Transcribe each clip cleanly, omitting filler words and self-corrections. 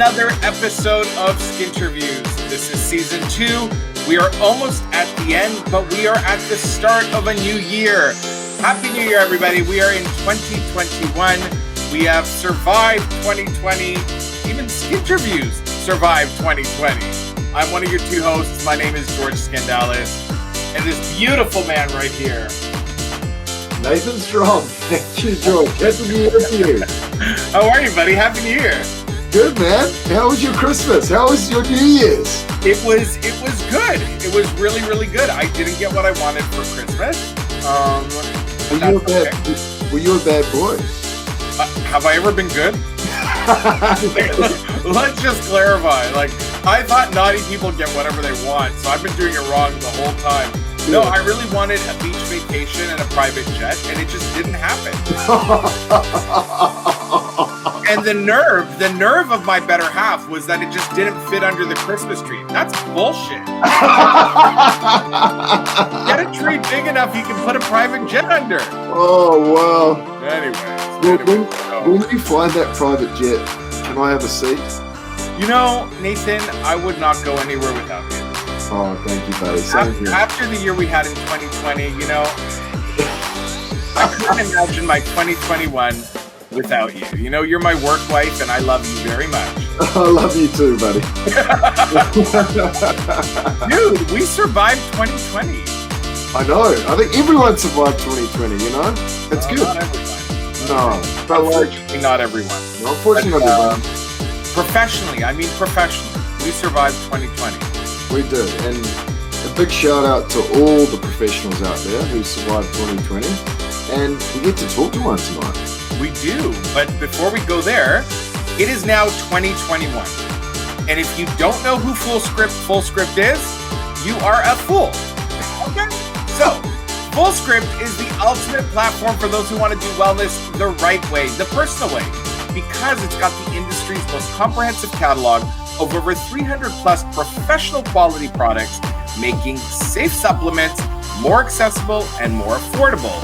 another episode of Skinterviews. This is season 2. We are almost at the end, but we are at the start of a new year. Happy New Year, everybody. We are in 2021. We have survived 2020. Even Skinterviews survived 2020. I'm one of your two hosts. My name is George Scandalis. And this beautiful man right here, Nathan Strong. Thank you, George. Happy New Year to you. How are you, buddy? Happy New Year. Good, man. How was your Christmas? How was your New Year's? It was good. It was really, really good. I didn't get what I wanted for Christmas. Were you a bad boy? Have I ever been good? Let's just clarify. I thought naughty people get whatever they want, so I've been doing it wrong the whole time. No, I really wanted a beach vacation and a private jet, and it just didn't happen. And the nerve of my better half was that it just didn't fit under the Christmas tree. That's bullshit. Get a tree big enough you can put a private jet under. Oh, wow. Anyways, when you find that private jet, can I have a seat? You know, Nathan, I would not go anywhere without you. Oh, thank you, buddy. Same here. After the year we had in 2020, you know, I couldn't imagine my 2021 without you. You know, you're my work wife, and I love you very much. I love you too, buddy. Dude, we survived 2020. I know. I think everyone survived 2020, you know? It's good. Not everyone. No. But unfortunately, not everyone. Unfortunately, professionally, we survived 2020. We did, and a big shout out to all the professionals out there who survived 2020, and we get to talk to one tonight. We do, but before we go there, it is now 2021, and if you don't know who Full Script is, you are a fool. Okay, so Full Script is the ultimate platform for those who want to do wellness the right way, the personal way, because it's got the industry's most comprehensive catalog of over 300 plus professional quality products, making safe supplements more accessible and more affordable,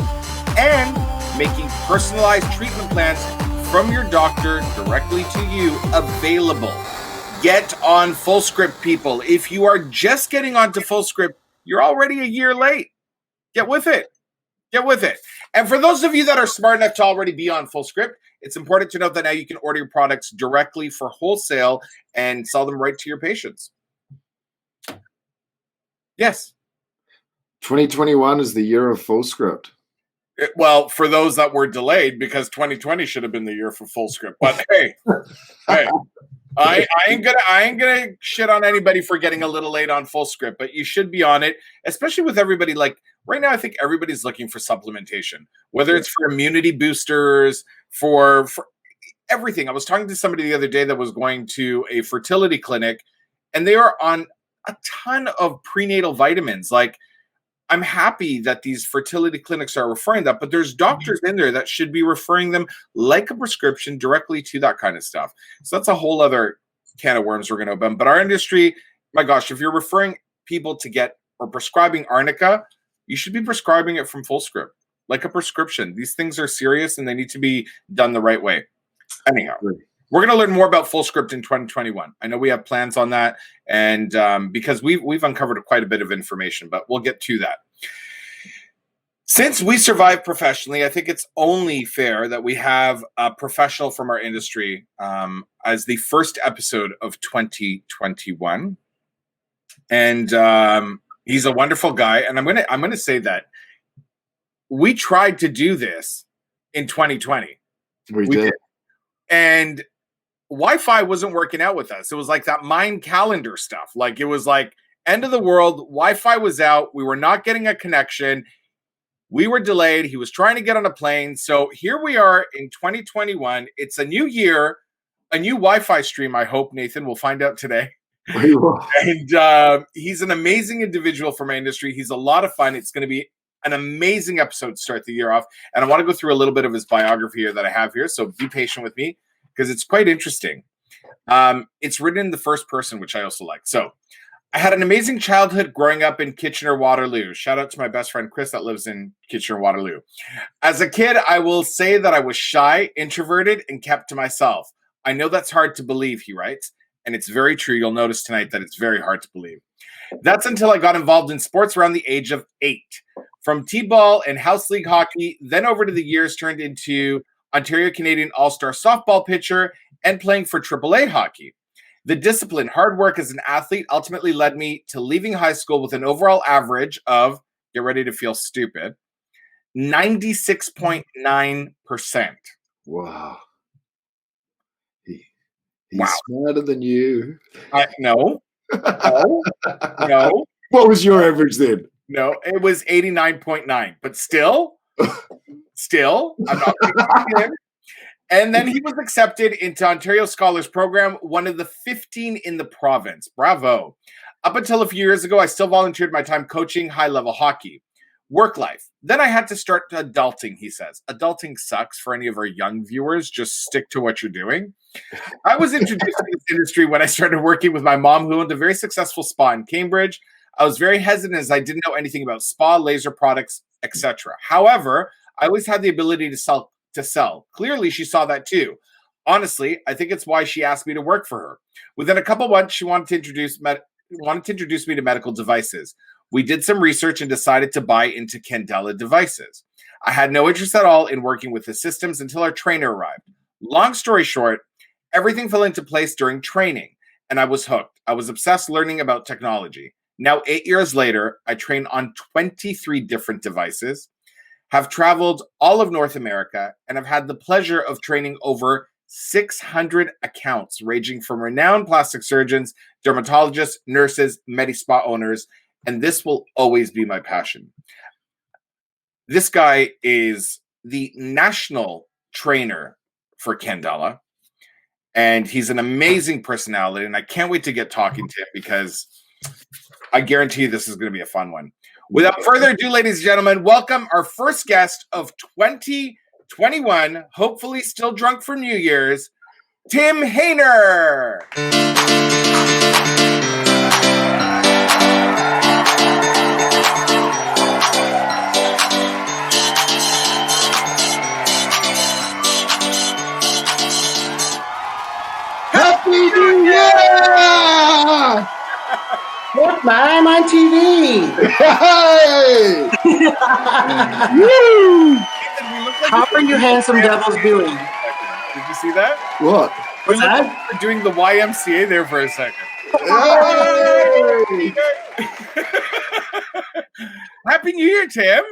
and making personalized treatment plans from your doctor directly to you available. Get on Full Script, people. If you are just getting onto Full Script, you're already a year late. Get with it. And for those of you that are smart enough to already be on Full Script, it's important to note that now you can order your products directly for wholesale and sell them right to your patients. Yes. 2021 is the year of Full Script. Well, for those that were delayed, because 2020 should have been the year for Full Script. But hey, I ain't gonna shit on anybody for getting a little late on Full Script, but you should be on it, especially with everybody. Like right now, I think everybody's looking for supplementation, whether it's for immunity boosters, for everything. I was talking to somebody the other day that was going to a fertility clinic, and they are on a ton of prenatal vitamins. Like, I'm happy that these fertility clinics are referring that, but there's doctors in there that should be referring them like a prescription directly to that kind of stuff. So that's a whole other can of worms we're going to open. But our industry, my gosh, if you're referring people to get or prescribing arnica, you should be prescribing it from Full Script, like a prescription. These things are serious and they need to be done the right way. Anyhow, we're going to learn more about Full Script in 2021. I know we have plans on that, and because we've uncovered quite a bit of information, but we'll get to that. Since we survive professionally, I think it's only fair that we have a professional from our industry as the first episode of 2021, and he's a wonderful guy. And I'm gonna say that we tried to do this in 2020. We did. And Wi-Fi wasn't working out with us. It was like that mind calendar stuff. Like, it was like end of the world. Wi-Fi was out. We were not getting a connection. We were delayed. He was trying to get on a plane. So here we are in 2021. It's a new year, a new Wi-Fi stream, I hope, Nathan. We'll find out today. And he's an amazing individual from our industry. He's a lot of fun. It's going to be an amazing episode to start the year off. And I want to go through a little bit of his biography here that I have here. So be patient with me because it's quite interesting. It's written in the first person, which I also like. So I had an amazing childhood growing up in Kitchener-Waterloo. Shout out to my best friend, Chris, that lives in Kitchener-Waterloo. As a kid, I will say that I was shy, introverted, and kept to myself. I know that's hard to believe, he writes, and it's very true. You'll notice tonight that it's very hard to believe. That's until I got involved in sports around the age of 8. From T-ball and house league hockey, then over to the years turned into Ontario Canadian All-Star softball pitcher and playing for AAA hockey. The discipline, hard work as an athlete ultimately led me to leaving high school with an overall average of, get ready to feel stupid, 96.9%. Wow. He's Wow. smarter than you. No. What was your average then? No, it was 89.9. But still, I'm not picking him. And then he was accepted into Ontario Scholars Program, one of the 15 in the province. Bravo. Up until a few years ago, I still volunteered my time coaching high-level hockey. Work life. Then I had to start adulting, he says. Adulting sucks for any of our young viewers. Just stick to what you're doing. I was introduced to this industry when I started working with my mom, who owned a very successful spa in Cambridge. I was very hesitant as I didn't know anything about spa, laser products, etc. However, I always had the ability to sell. Clearly, she saw that too. Honestly, I think it's why she asked me to work for her. Within a couple months, she wanted to introduce me to medical devices. We did some research and decided to buy into Candela devices. I had no interest at all in working with the systems until our trainer arrived. Long story short, everything fell into place during training, and I was hooked. I was obsessed learning about technology. Now, 8 years later, I train on 23 different devices, have traveled all of North America, and have had the pleasure of training over 600 accounts, ranging from renowned plastic surgeons, dermatologists, nurses, medi-spa owners, and this will always be my passion. This guy is the national trainer for Candela, and he's an amazing personality, and I can't wait to get talking to him because I guarantee you this is going to be a fun one. Without further ado, ladies and gentlemen, welcome our first guest of 2021, hopefully still drunk from New Year's, Tim Hainer. Happy New Year! Look, I'm on TV. Hey! Woo! Like How are you handsome devils doing? Did you see that? What? What's that? We're doing the YMCA there for a second. Hey! Happy New Year, Tim.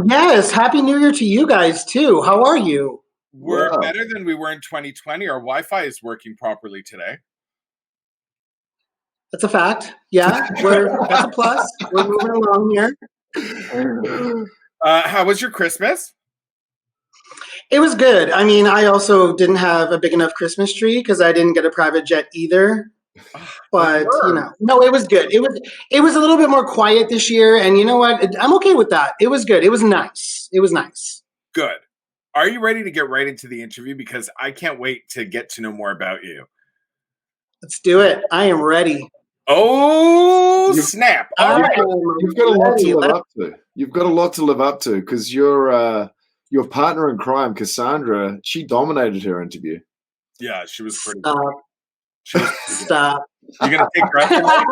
Yes, Happy New Year to you guys too. How are you? We're Wow. better than we were in 2020. Our Wi-Fi is working properly today. That's a fact. Yeah, that's a plus. We're moving along here. How was your Christmas? It was good. I mean, I also didn't have a big enough Christmas tree because I didn't get a private jet either. But no, it was good. It was a little bit more quiet this year, and you know what? I'm okay with that. It was good. It was nice. It was nice. Good. Are you ready to get right into the interview? Because I can't wait to get to know more about you. Let's do it. I am ready. Oh, snap. All right. You've got a lot to live up to. You've got a lot to live up to because your partner in crime, Cassandra, she dominated her interview. Yeah, she was pretty. Stop. You're gonna take her out tonight?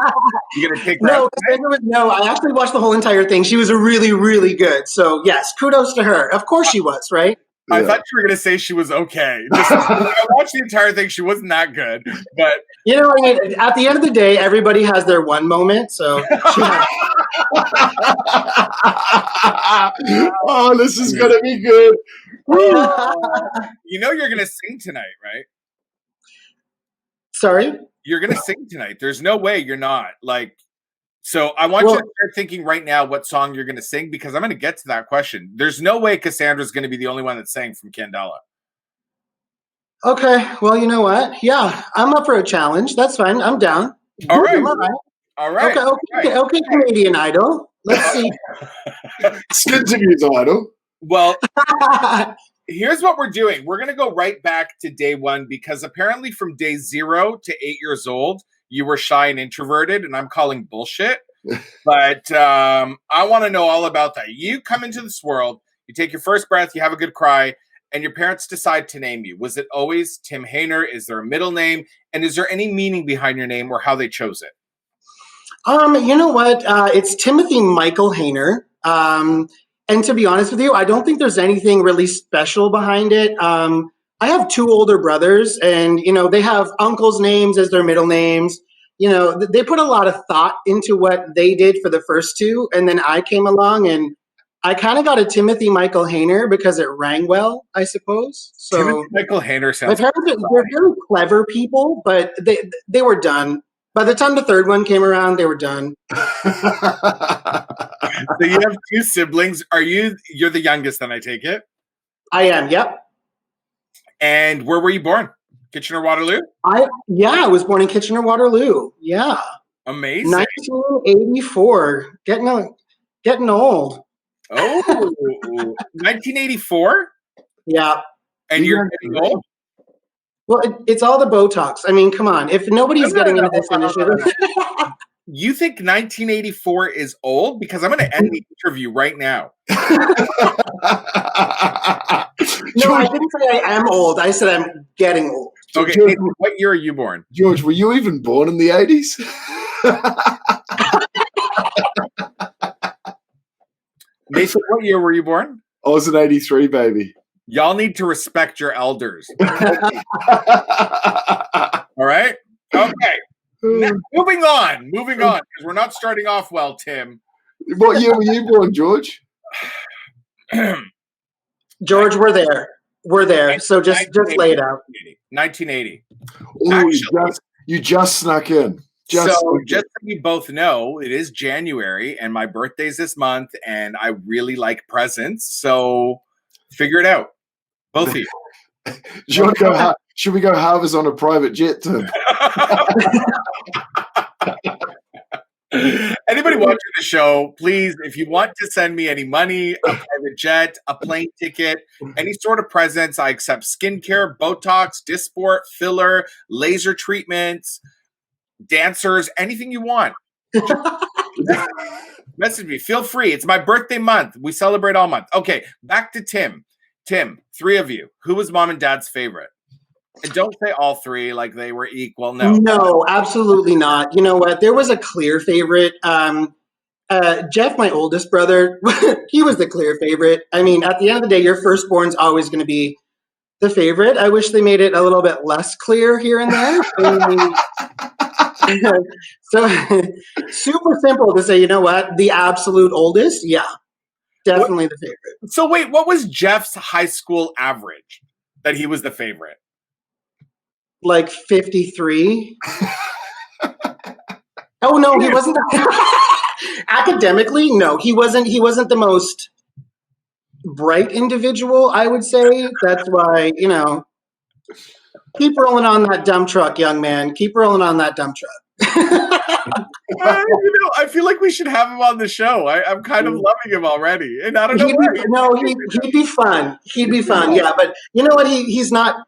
You're gonna take her out tonight? No, I actually watched the whole entire thing. She was really, really good. So yes, kudos to her. Of course she was, right? I thought you were going to say she was okay. I watched the entire thing. She wasn't that good. But you know, at the end of the day, everybody has their one moment. So oh, this is going to be good. you know you're going to sing tonight, right? Sorry? You're going to sing tonight. There's no way you're not. So I want you to start thinking right now what song you're going to sing because I'm going to get to that question. There's no way Cassandra's going to be the only one that sang from Candela. Okay. Well, you know what? Yeah, I'm up for a challenge. That's fine. I'm down. All right. All right. Okay, Canadian Idol. Let's see. Skinterviews Idol. Well, here's what we're doing. We're going to go right back to day one because apparently from day 0 to 8 years old, you were shy and introverted, and I'm calling bullshit. But I want to know all about that. You come into this world, you take your first breath, you have a good cry, and your parents decide to name you, was it always Tim Hainer? Is there a middle name? And is there any meaning behind your name or how they chose it? You know what? It's Timothy Michael Hainer. And to be honest with you, I don't think there's anything really special behind it. I have two older brothers, and they have uncles' names as their middle names. They put a lot of thought into what they did for the first two, and then I came along and I kind of got a Timothy Michael Hainer because it rang well, I suppose. So Timothy Michael Hainer sounds. My parents they're very clever people, but they were done. By the time the third one came around, they were done. So you have two siblings. You're the youngest, then I take it? I am, yep. And where were you born? Kitchener-Waterloo? I was born in Kitchener-Waterloo. Yeah. Amazing. 1984. Getting old. Oh, 1984? Yeah. And you're getting old? Well, it's all the Botox. I mean, come on. If nobody's getting into this industry. You think 1984 is old? Because I'm going to end the interview right now. No, I didn't say I am old. I said I'm getting old. Okay, George, what year are you born? George, were you even born in the 80s? Nathan, what year were you born? I was an 83, baby. Y'all need to respect your elders. All right? Okay. Now, moving on, because we're not starting off well, Tim. What year were you born, George? George, we're there. We're there. So just lay it out. 1980. Oh, you just snuck in. Just so you both know, it is January, and my birthday's this month, and I really like presents. So figure it out, both of you. Should we go harvest on a private jet, Tim? Anybody watching the show, please, if you want to send me any money, a private jet, a plane ticket, any sort of presents, I accept skincare, Botox, Dysport, filler, laser treatments, dancers, anything you want. Message me. Feel free. It's my birthday month. We celebrate all month. Okay, back to Tim. Tim, three of you. Who was mom and dad's favorite? And don't say all three like they were equal. No, absolutely not. You know what? There was a clear favorite. Jeff, my oldest brother, he was the clear favorite. I mean, at the end of the day, your firstborn's always going to be the favorite. I wish they made it a little bit less clear here and there. So super simple to say, you know what? The absolute oldest? Yeah, definitely the favorite. So wait, what was Jeff's high school average that he was the favorite? Like 53. Oh no, he wasn't. Academically, no, he wasn't the most bright individual, I would say. That's why, keep rolling on that dump truck, young man. Keep rolling on that dump truck. I feel like we should have him on the show. I'm kind of loving him already, and I don't know. He'd be fun. He'd be fun. Yeah, but you know what? He's not.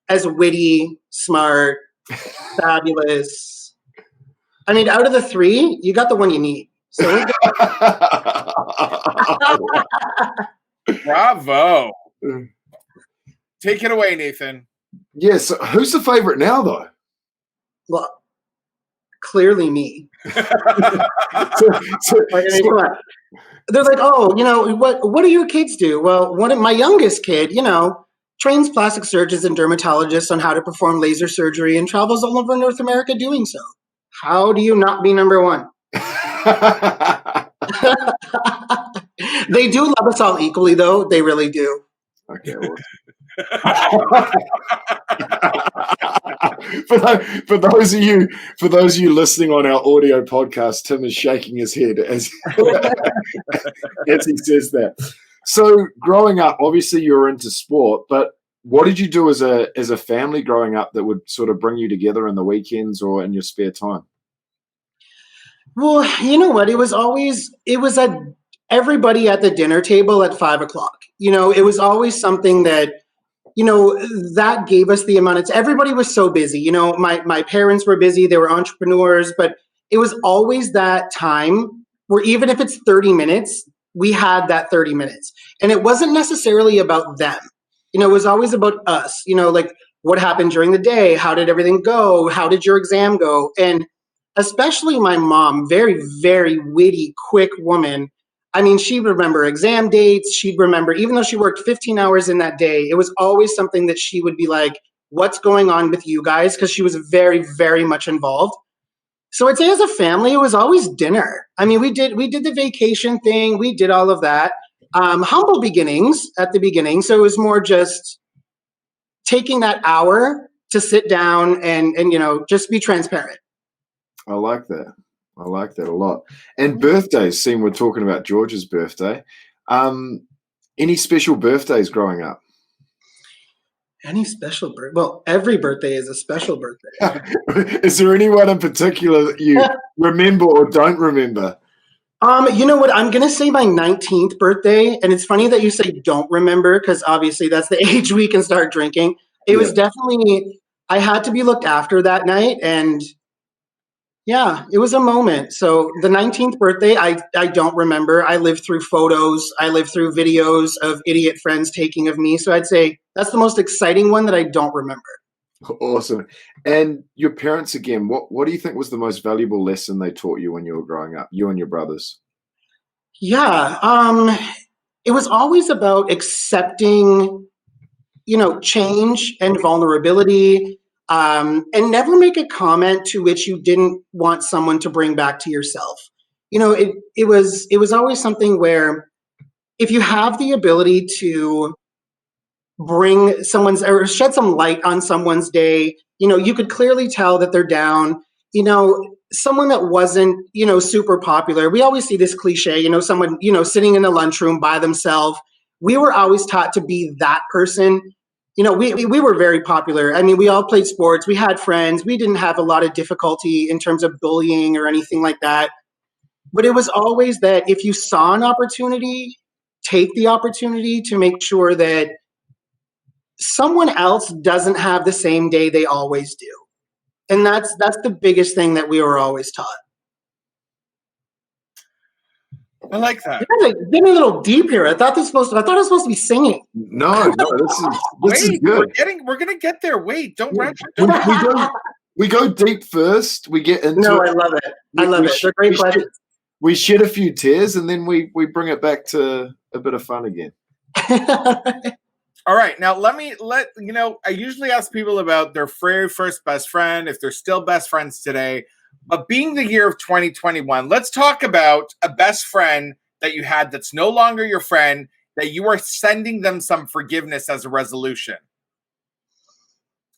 As witty, smart, fabulous. I mean, out of the three, you got the one you need. So bravo. Take it away, Nathan. Yes. Yeah, so who's the favorite now, though? Well, clearly me. They're like, oh, what do your kids do? Well, one of my youngest kid, trains plastic surgeons and dermatologists on how to perform laser surgery and travels all over North America doing so. How do you not be number one? They do love us all equally, though. They really do. Okay. Well. For those of you listening on our audio podcast, Tim is shaking his head as he says that. So growing up, obviously you were into sport, but what did you do as a family growing up that would sort of bring you together in the weekends or in your spare time? Well, you know what? It was everybody at the dinner table at 5:00. It was always something that, that gave us the amount. Everybody was so busy. My parents were busy. They were entrepreneurs, but it was always that time where even if it's 30 minutes, we had that 30 minutes. And it wasn't necessarily about them. it was always about us, like what happened during the day, how did everything go, how did your exam go? And especially my mom, very, very witty, quick woman. I mean, she'd remember exam dates. She'd remember, even though she worked 15 hours in that day, it was always something that she would be like, what's going on with you guys? Because she was very, very much involved. So I'd say as a family, it was always dinner. I mean, we did the vacation thing. We did all of that. Humble beginnings at the beginning. So it was more just taking that hour to sit down and just be transparent. I like that. I like that a lot. And birthdays, seeing we're talking about George's birthday. Any special birthdays growing up? Any special birthday? Well, every birthday is a special birthday. Is there anyone in particular that you remember or don't remember? You know what? I'm going to say my 19th birthday. And it's funny that you say don't remember, because obviously that's the age we can start drinking. It was definitely, I had to be looked after that night. And yeah, it was a moment. So the 19th birthday, I don't remember. I lived through photos. I lived through videos of idiot friends taking of me. So I'd say that's the most exciting one that I don't remember. Awesome. And your parents, again, what do you think was the most valuable lesson they taught you when you were growing up, you and your brothers? Yeah, it was always about accepting, change and vulnerability, and never make a comment to which you didn't want someone to bring back to yourself. It was always something where if you have the ability to bring someone's or shed some light on someone's day, you could clearly tell that they're down. Someone that wasn't, super popular. We always see this cliche, someone, sitting in the lunchroom by themselves. We were always taught to be that person. We were very popular. I mean, we all played sports. We had friends. We didn't have a lot of difficulty in terms of bullying or anything like that. But it was always that if you saw an opportunity, take the opportunity to make sure that someone else doesn't have the same day they always do. And that's the biggest thing that we were always taught. I like that. Getting a little deep here. I thought I was supposed to be singing. No, this is good. We're gonna get there. Wait, don't rush. We go deep first. We get into I love it. I love it. They're great questions. We shed a few tears, and then we bring it back to a bit of fun again. All right, now I usually ask people about their very first best friend, if they're still best friends today. But being the year of 2021, let's talk about a best friend that you had that's no longer your friend, that you are sending them some forgiveness as a resolution.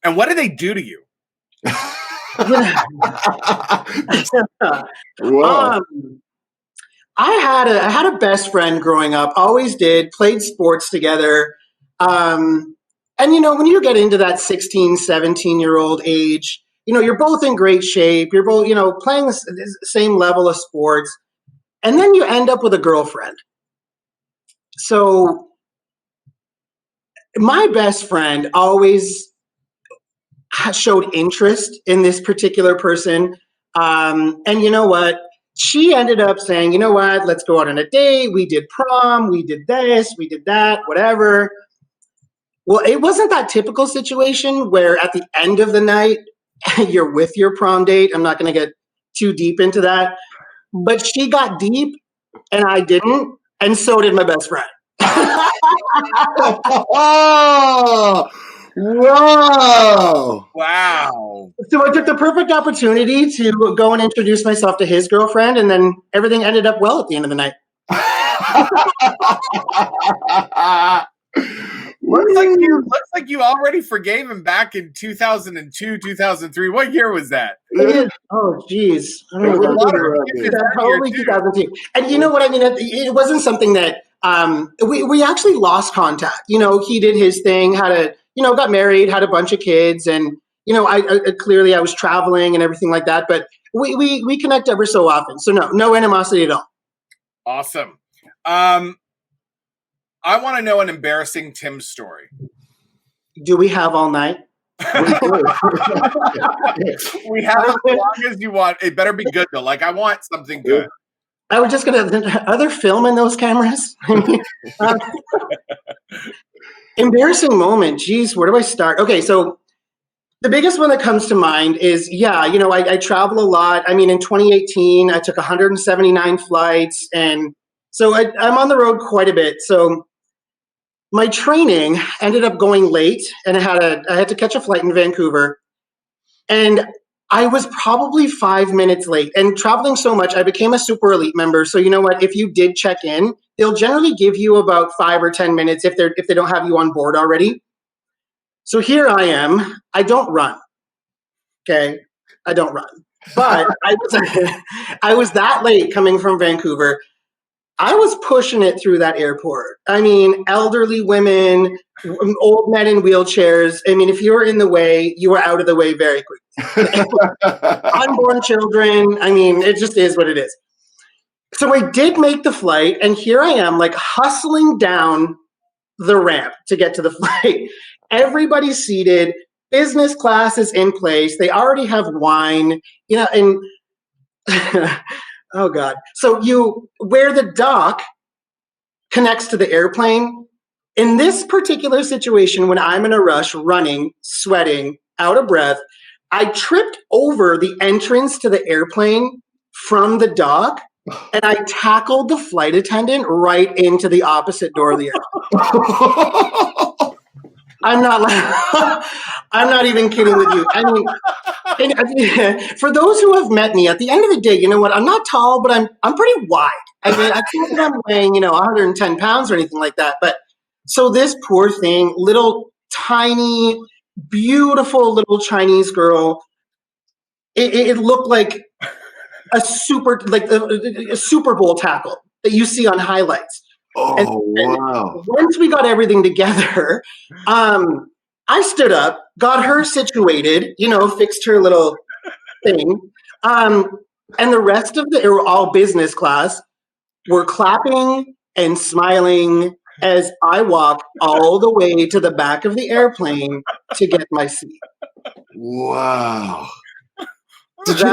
And what do they do to you? Wow. I had a best friend growing up, always did, played sports together. And, when you get into that 16, 17-year-old age, you're both in great shape. You're both, playing the same level of sports. And then you end up with a girlfriend. So my best friend always showed interest in this particular person. And you know what? She ended up saying, you know what? Let's go out on a date. We did prom. We did this. We did that, whatever. Well, it wasn't that typical situation where at the end of the night, you're with your prom date. I'm not going to get too deep into that. But she got deep and I didn't. And so did my best friend. Oh, wow. Wow. So I took the perfect opportunity to go and introduce myself to his girlfriend. And then everything ended up well at the end of the night. Looks like you already forgave him back in 2002, 2003. What year was that? Oh, geez. Probably 2002. And you know what I mean? It wasn't something that we actually lost contact. He did his thing, got married, had a bunch of kids, and I clearly I was traveling and everything like that. But we connect ever so often. So no animosity at all. Awesome. I want to know an embarrassing Tim story. Do we have all night? We have as long as you want. It better be good though. Like I want something good. I was just gonna. Are there film in those cameras? Embarrassing moment. Geez, where do I start? Okay, so the biggest one that comes to mind is, I travel a lot. I mean, in 2018, I took 179 flights, and so I'm on the road quite a bit. So my training ended up going late, and I had to catch a flight in Vancouver, and I was probably 5 minutes late. And traveling so much, I became a super elite member. So you know what? If you did check in, they'll generally give you about 5 or 10 minutes if they don't have you on board already. So here I am. I don't run. Okay, I don't run, but I was that late coming from Vancouver. I was pushing it through that airport. I mean, elderly women, old men in wheelchairs. I mean, if you were in the way, you were out of the way very quickly. Unborn children. I mean, it just is what it is. So I did make the flight, and here I am, like hustling down the ramp to get to the flight. Everybody's seated. Business class is in place. They already have wine, and oh God. So where the dock connects to the airplane, in this particular situation, when I'm in a rush, running, sweating, out of breath, I tripped over the entrance to the airplane from the dock, and I tackled the flight attendant right into the opposite door of the airplane. I'm not even kidding with you. I mean, for those who have met me, at the end of the day, you know what? I'm not tall, but I'm pretty wide. I mean, I think that I'm weighing, 110 pounds or anything like that. But so this poor thing, little tiny, beautiful little Chinese girl, it looked like a Super Bowl tackle that you see on highlights. Oh, wow. Once we got everything together, I stood up, got her situated, fixed her little thing. And the rest of they were all business class, were clapping and smiling as I walked all the way to the back of the airplane to get my seat. Wow. That's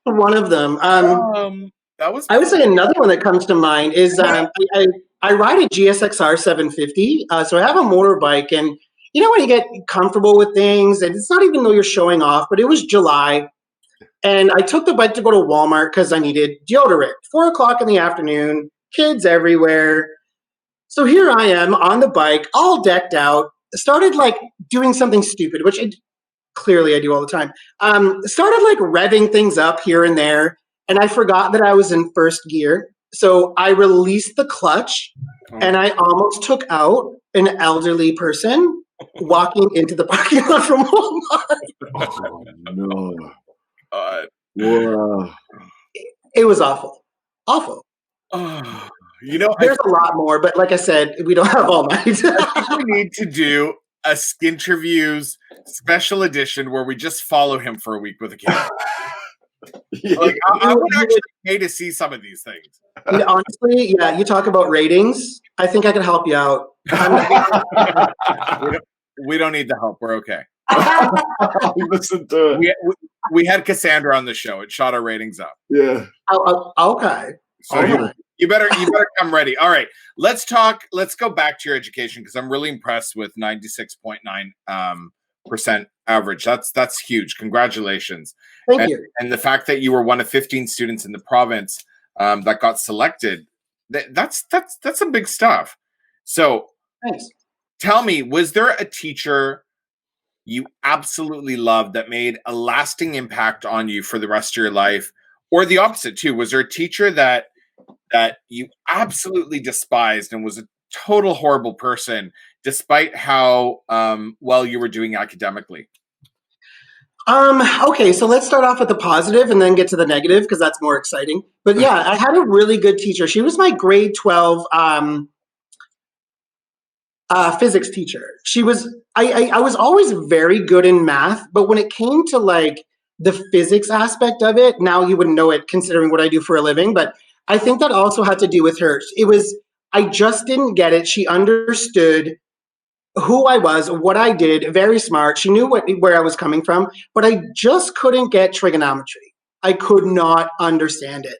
one of them. I would say another one that comes to mind is I ride a GSXR 750, so I have a motorbike, and when you get comfortable with things, and it's not even though you're showing off, but it was July, and I took the bike to go to Walmart because I needed deodorant. 4:00 in the afternoon, kids everywhere. So here I am on the bike, all decked out, started doing something stupid, which clearly I do all the time. Started revving things up here and there. And I forgot that I was in first gear. So I released the clutch and I almost took out an elderly person walking into the parking lot from Walmart. Oh, no. Wow. It was awful. Awful. There's a lot more, but like I said, we don't have all night. We need to do a Skinterviews special edition where we just follow him for a week with a camera. I would actually pay to see some of these things. Honestly, yeah, you talk about ratings. I think I can help you out. We don't need the help. We're okay. Listen to it. We had Cassandra on the show. It shot our ratings up. Yeah. Okay. So you better come ready. All right. Let's talk. Let's go back to your education because I'm really impressed with 96.9% average. That's huge. Congratulations. Thank you. And the fact that you were one of 15 students in the province that got selected, that's some big stuff. So thanks. Tell me, was there a teacher you absolutely loved that made a lasting impact on you for the rest of your life? Or the opposite too? Was there a teacher that you absolutely despised and was a total horrible person despite how well you were doing academically? Okay, so let's start off with the positive and then get to the negative because that's more exciting. But yeah, I had a really good teacher. She was my grade 12 physics teacher. She was, I was always very good in math, but when it came to the physics aspect of it, now you wouldn't know it considering what I do for a living, but I think that also had to do with her. I just didn't get it. She understood who I was, what I did, very smart. She knew where I was coming from, but I just couldn't get trigonometry. I could not understand it.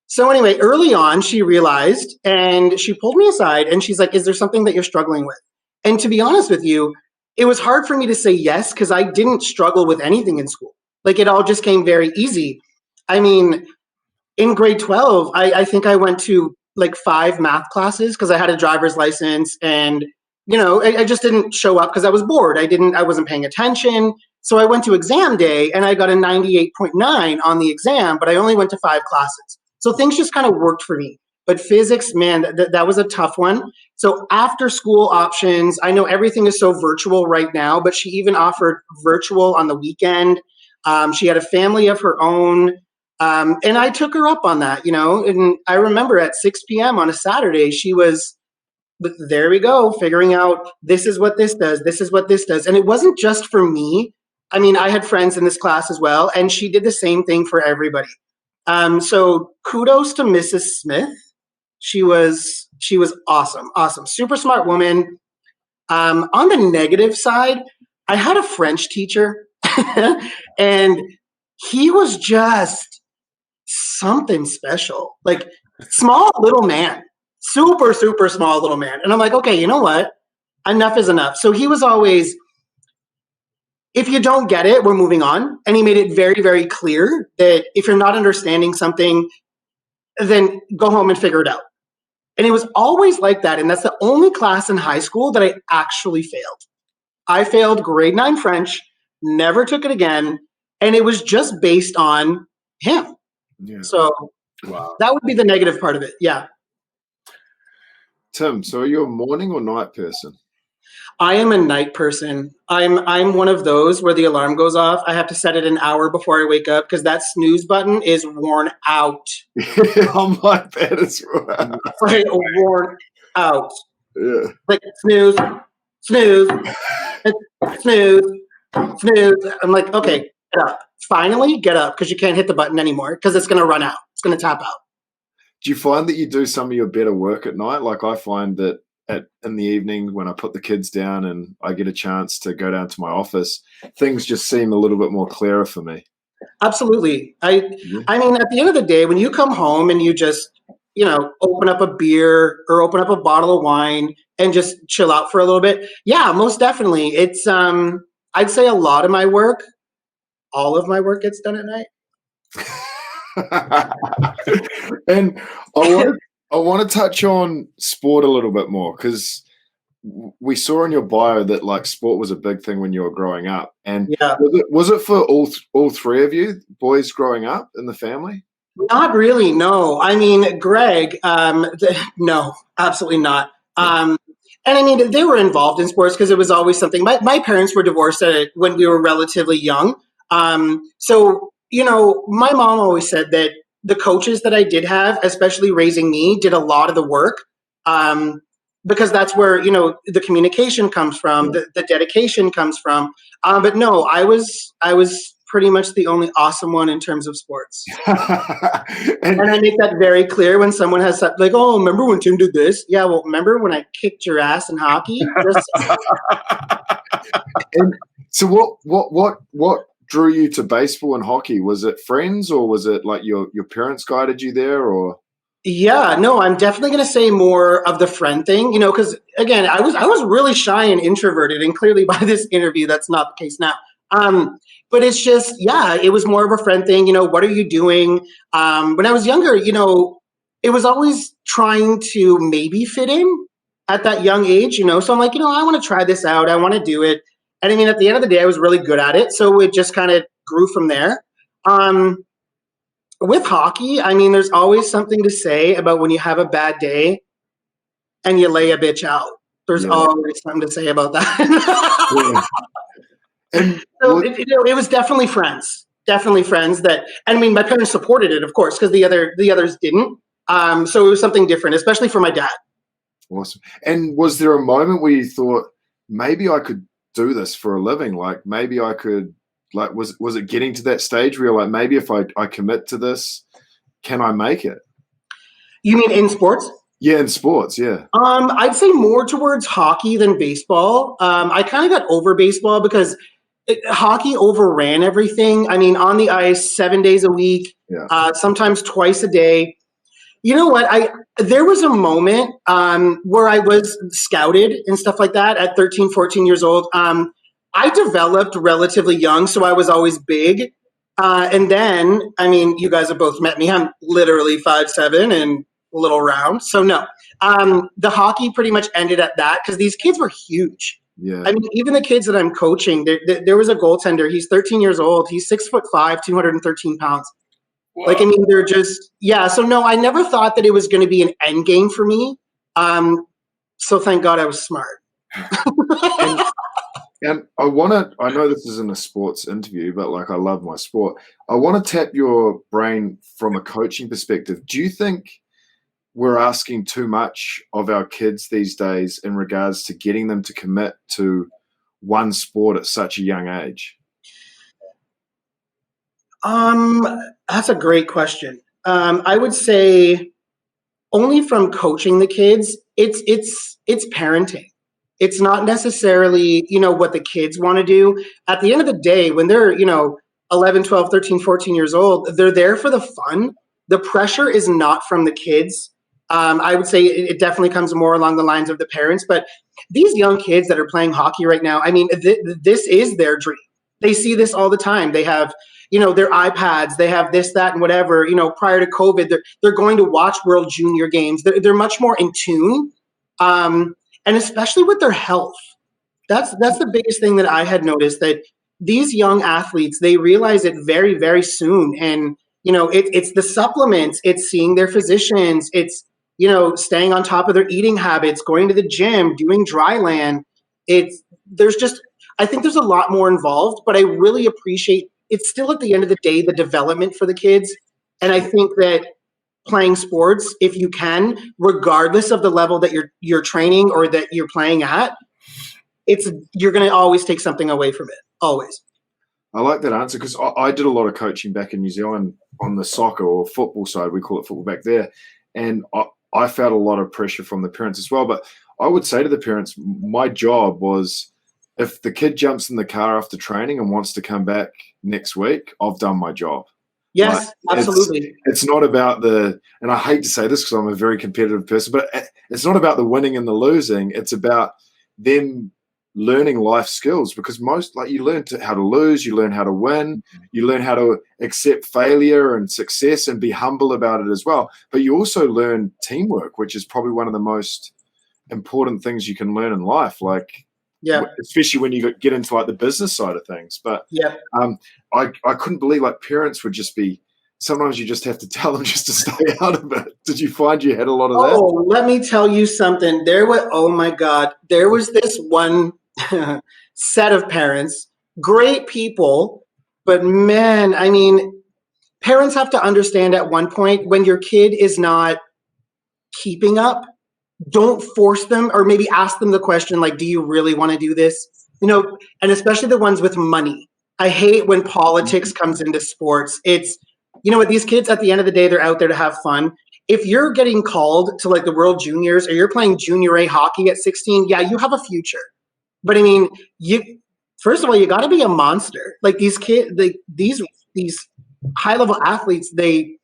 So anyway, early on, she realized and she pulled me aside and she's like, is there something that you're struggling with? And to be honest with you, it was hard for me to say yes because I didn't struggle with anything in school. Like it all just came very easy. I mean, in grade 12, I think I went to like 5 math classes because I had a driver's license and, I just didn't show up because I was bored. I wasn't paying attention. So I went to exam day and I got a 98.9 on the exam, but I only went to 5 classes. So things just kind of worked for me. But physics, man, that was a tough one. So after school options, I know everything is so virtual right now, but she even offered virtual on the weekend. She had a family of her own. And I took her up on that, and I remember at 6 p.m. on a Saturday, she was, there we go, figuring out this is what this does. This is what this does. And it wasn't just for me. I mean, I had friends in this class as well, and she did the same thing for everybody. So kudos to Mrs. Smith. She was awesome. Awesome. Super smart woman. On the negative side, I had a French teacher and he was just something special, like small little man, super, super small little man. And I'm like, okay, you know what? Enough is enough. So he was always, if you don't get it, we're moving on. And he made it very, very clear that if you're not understanding something, then go home and figure it out. And it was always like that. And that's the only class in high school that I actually failed. I failed grade 9 French, never took it again. And it was just based on him. Yeah. So that would be the negative part of it. Yeah. Tim, so are you a morning or night person? I am a night person. I'm one of those where the alarm goes off. I have to set it an hour before I wake up because that snooze button is worn out. I'm like that as well. Like worn out. Yeah. Like snooze, snooze, snooze, snooze. I'm like, okay, get up. Finally, get up because you can't hit the button anymore because it's going to run out. It's going to tap out. Do you find that you do some of your better work at night? Like I find that in the evening when I put the kids down and I get a chance to go down to my office, things just seem a little bit more clearer for me. Absolutely. I mean, at the end of the day, when you come home and you just, open up a beer or open up a bottle of wine and just chill out for a little bit. Yeah, most definitely. It's, I'd say a lot of my work, all of my work gets done at night. And I want to touch on sport a little bit more because we saw in your bio that like sport was a big thing when you were growing up. And yeah. was it for all three of you boys growing up in the family? Not really, no. I mean, Greg, no, absolutely not. And I mean, they were involved in sports because it was always something. My parents were divorced when we were relatively young. So, my mom always said that the coaches that I did have, especially raising me, did a lot of the work because that's where, the communication comes from, the dedication comes from. But no, I was pretty much the only awesome one in terms of sports. and I make that very clear when someone has like, oh, remember when Tim did this? Yeah, well, remember when I kicked your ass in hockey? And so what drew you to baseball and hockey? Was it friends or was it like your parents guided you there or? Yeah, no, I'm definitely going to say more of the friend thing, because again, I was really shy and introverted, and clearly by this interview, that's not the case now. But it's just, yeah, it was more of a friend thing. What are you doing? When I was younger, it was always trying to maybe fit in at that young age, So I'm like, I want to try this out. I want to do it. And I mean, at the end of the day, I was really good at it. So it just kind of grew from there. With hockey, I mean, there's always something to say about when you have a bad day and you lay a bitch out. There's always something to say about that. And so it was definitely friends that, and I mean, my parents supported it, of course, because the others didn't. So it was something different, especially for my dad. Awesome. And was there a moment where you thought, maybe I could do this for a living? Like maybe I could, like, was it getting to that stage where you're like, maybe if I commit to this, can I make it? You mean in sports? Yeah, in sports, yeah. I'd say more towards hockey than baseball. I kind of got over baseball because hockey overran everything. I mean, on the ice 7 days a week, sometimes twice a day. You know what? There was a moment where I was scouted and stuff like that at 13, 14 years old. I developed relatively young, so I was always big. And then, I mean, you guys have both met me. I'm literally 5'7" and a little round. So no, the hockey pretty much ended at that because these kids were huge. Yeah. I mean, even the kids that I'm coaching, there was a goaltender. He's 13 years old. He's 6'5", 213 pounds. Whoa. Like, I mean, they're just, yeah. So no, I never thought that it was going to be an end game for me. So thank God I was smart. And I know this isn't a sports interview, but like I love my sport. I want to tap your brain from a coaching perspective. Do you think we're asking too much of our kids these days in regards to getting them to commit to one sport at such a young age? That's a great question. I would say only from coaching the kids, it's parenting. It's not necessarily, what the kids want to do. At the end of the day, when they're, 11, 12, 13, 14 years old, they're there for the fun. The pressure is not from the kids. I would say it definitely comes more along the lines of the parents. But these young kids that are playing hockey right now, I mean, this is their dream. They see this all the time. They have, their iPads. They have this, that, and whatever. Prior to COVID, they're going to watch World Junior games. They're much more in tune. And especially with their health, that's the biggest thing that I had noticed, that these young athletes, they realize it very, very soon. And, it's the supplements, it's seeing their physicians, it's, staying on top of their eating habits, going to the gym, doing dry land. I think there's a lot more involved, but I really appreciate it's still at the end of the day, the development for the kids. And I think that playing sports, if you can, regardless of the level that you're training or that you're playing at, you're going to always take something away from it. Always. I like that answer because I did a lot of coaching back in New Zealand on the soccer or football side. We call it football back there. And I felt a lot of pressure from the parents as well. But I would say to the parents, my job was, if the kid jumps in the car after training and wants to come back next week, I've done my job. Yes, absolutely. It's not about and I hate to say this because I'm a very competitive person, but it's not about the winning and the losing. It's about them learning life skills, because you learn how to lose, you learn how to win, you learn how to accept failure and success and be humble about it as well. But you also learn teamwork, which is probably one of the most important things you can learn in life. Like, yeah, especially when you get into like the business side of things. But yeah, I couldn't believe like parents would just be. Sometimes you just have to tell them just to stay out of it. Did you find you had a lot of that? Oh, let me tell you something. Oh my God, there was this one set of parents, great people, but man, I mean, parents have to understand at one point when your kid is not keeping up. Don't force them, or maybe ask them the question, like, do you really want to do this? And especially the ones with money. I hate when politics comes into sports. It's, what these kids at the end of the day, they're out there to have fun. If you're getting called to like the World Juniors or you're playing Junior A hockey at 16, yeah, you have a future. But I mean, first of all, you got to be a monster. Like these kids, these high level athletes, they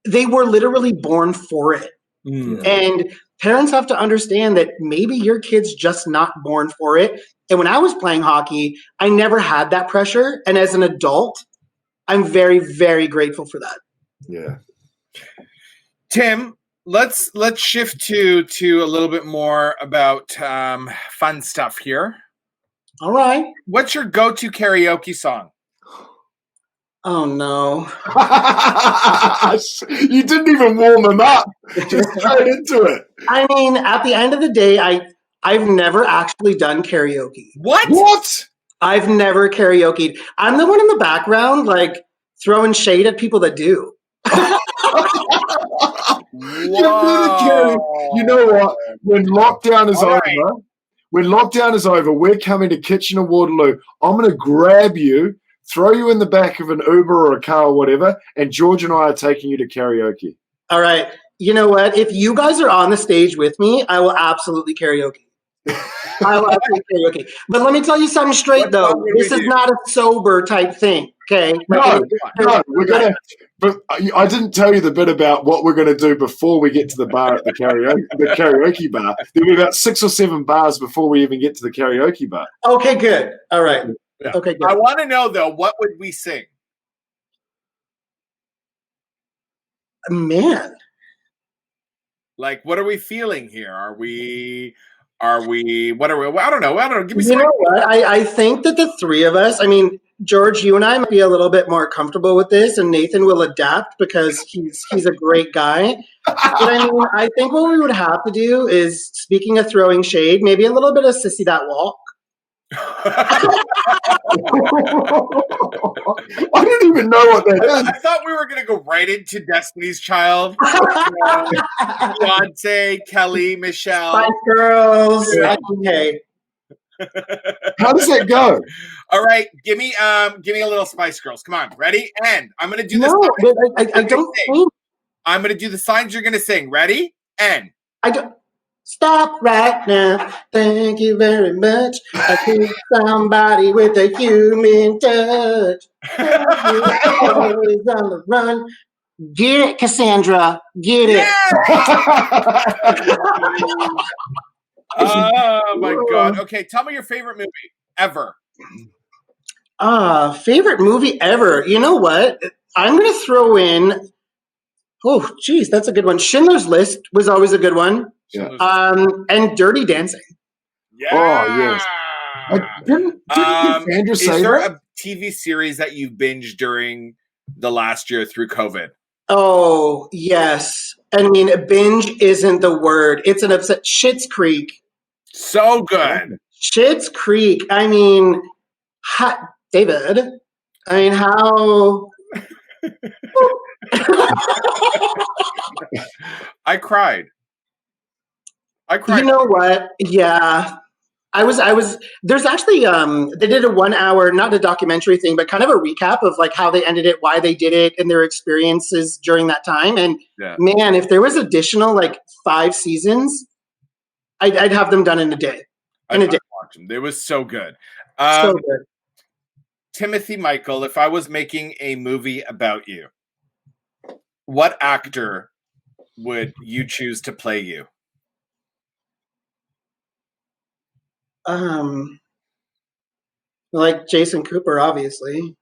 were literally born for it. And parents have to understand that maybe your kid's just not born for it. And when I was playing hockey, I never had that pressure. And as an adult, I'm very, very grateful for that. Yeah. Tim, let's shift to a little bit more about fun stuff here. All right. What's your go-to karaoke song? Oh, no. You didn't even warm them up. Just straight into it. I mean, at the end of the day, I've never actually done karaoke. What? I've never karaoke'd. I'm the one in the background, like, throwing shade at people that do. You know what? When lockdown is over, we're coming to Kitchener-Waterloo. I'm going to grab you, throw you in the back of an Uber or a car or whatever, and George and I are taking you to karaoke. All right. You know what? If you guys are on the stage with me, I will absolutely karaoke. I will absolutely karaoke. But let me tell you something straight, though. This is not a sober type thing. Okay. No, we're gonna. But I didn't tell you the bit about what we're gonna do before we get to the bar at the karaoke bar. There'll be about 6 or 7 bars before we even get to the karaoke bar. Okay, good. All right. Yeah. Okay, good. I want to know though, what would we sing? Man. Like, what are we feeling here? What are we? I don't know. Give me You some. know what? I think that the three of us, I mean, George, you and I might be a little bit more comfortable with this, and Nathan will adapt because he's a great guy. But I mean, I think what we would have to do is, speaking of throwing shade, maybe a little bit of Sissy That Walk. I didn't even know what that is. I thought we were going to go right into Destiny's Child. Beyonce, Kelly, Michelle. Spice Girls. Yeah. Okay. How does that go? All right, give me a little Spice Girls. Come on, ready? And I'm going to do this. No, I don't think. I'm going to do the signs you're going to sing. Ready? And. I don't. Stop right now. Thank you very much. I need somebody with a human touch. Always on the run. Get it, Cassandra. Get it. Oh my God. Okay, tell me your favorite movie ever. Favorite movie ever. You know what? I'm going to throw in. Oh, geez, that's a good one. Schindler's List was always a good one. Yeah. And Dirty Dancing. Yeah. Oh, yes. Didn't Cassandra say is there that? a TV series that you binged during the last year through COVID? Oh, yes. I mean, a binge isn't the word. It's an upset. Schitt's Creek. So good. Schitt's Creek. I mean, David. I mean, how... I cried. You know what? Yeah. I was there's actually they did a 1 hour, not a documentary thing, but kind of a recap of like how they ended it, why they did it, and their experiences during that time. And man, if there was additional like 5 seasons, I'd have them done in a day. Watch them. It was so good. So good. Timothy Michael, if I was making a movie about you, what actor would you choose to play you? Like Jason Cooper, obviously.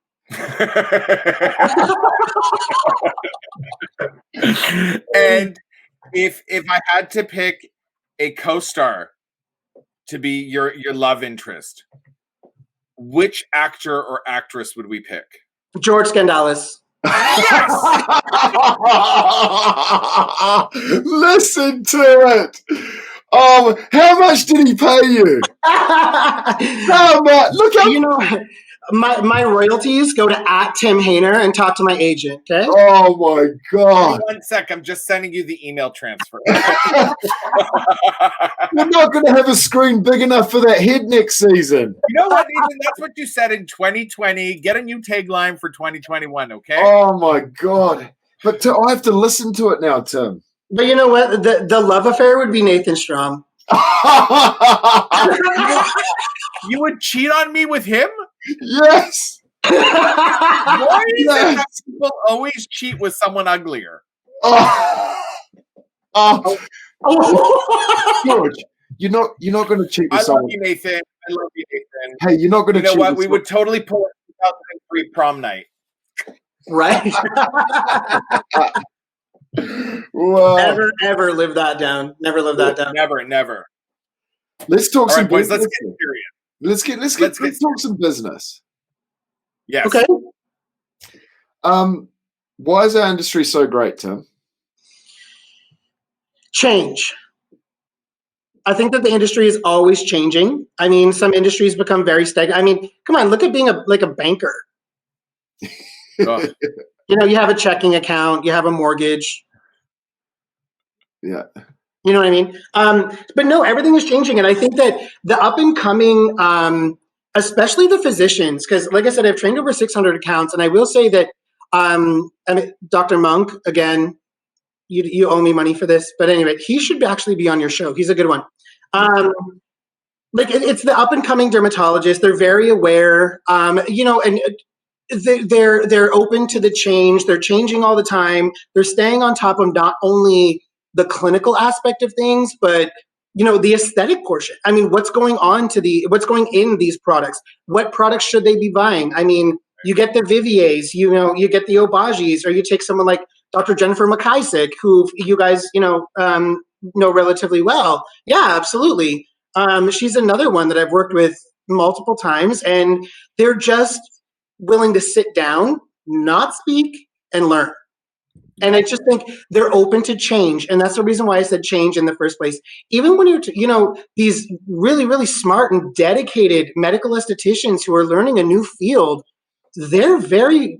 And if I had to pick a co-star to be your love interest, which actor or actress would we pick? George Scandalis. Yes! Listen to it. How much did he pay you? How much? Look how you know. My royalties go to @Tim Hainer and talk to my agent. Okay. Oh my God! 1 sec, I'm just sending you the email transfer. You're not going to have a screen big enough for that head next season. You know what, Ethan? That's what you said in 2020. Get a new tagline for 2021, okay? Oh my God! But I have to listen to it now, Tim. But you know what? The love affair would be Nathan Strom. You would cheat on me with him? Yes. Why is it that people always cheat with someone uglier? George, you're not going to cheat with someone. I love you, Nathan. I love you, Nathan. Hey, you're not going to cheat. You know what? We would totally pull a 2003 prom night. Right? Wow. Never, ever live that down. Never live that down. Never. Let's talk some boys. business. Let's get serious. Let's talk some business. Yes. Okay. Why is our industry so great, Tim? Change. I think that the industry is always changing. I mean, some industries become very stagnant. I mean, come on, look at being a banker. Oh. You know, you have a checking account, you have a mortgage. Yeah. You know what I mean? But no, everything is changing. And I think that the up and coming, especially the physicians, because like I said, I've trained over 600 accounts. And I will say that, I mean, Dr. Monk, again, you owe me money for this. But anyway, he should actually be on your show. He's a good one. Like it's the up and coming dermatologists. They're very aware, you know, and they're open to the change. They're changing all the time. They're staying on top of not only the clinical aspect of things, but the aesthetic portion. I mean, what's going in these products? What products should they be buying? I mean, you get the Viviers, you get the Obagis, or you take someone like Dr. Jennifer McIsaac, who you guys, know relatively well. Yeah, absolutely. She's another one that I've worked with multiple times, and they're just willing to sit down, not speak, and learn. And I just think they're open to change. And that's the reason why I said change in the first place. Even when these really, really smart and dedicated medical estheticians who are learning a new field, they're very,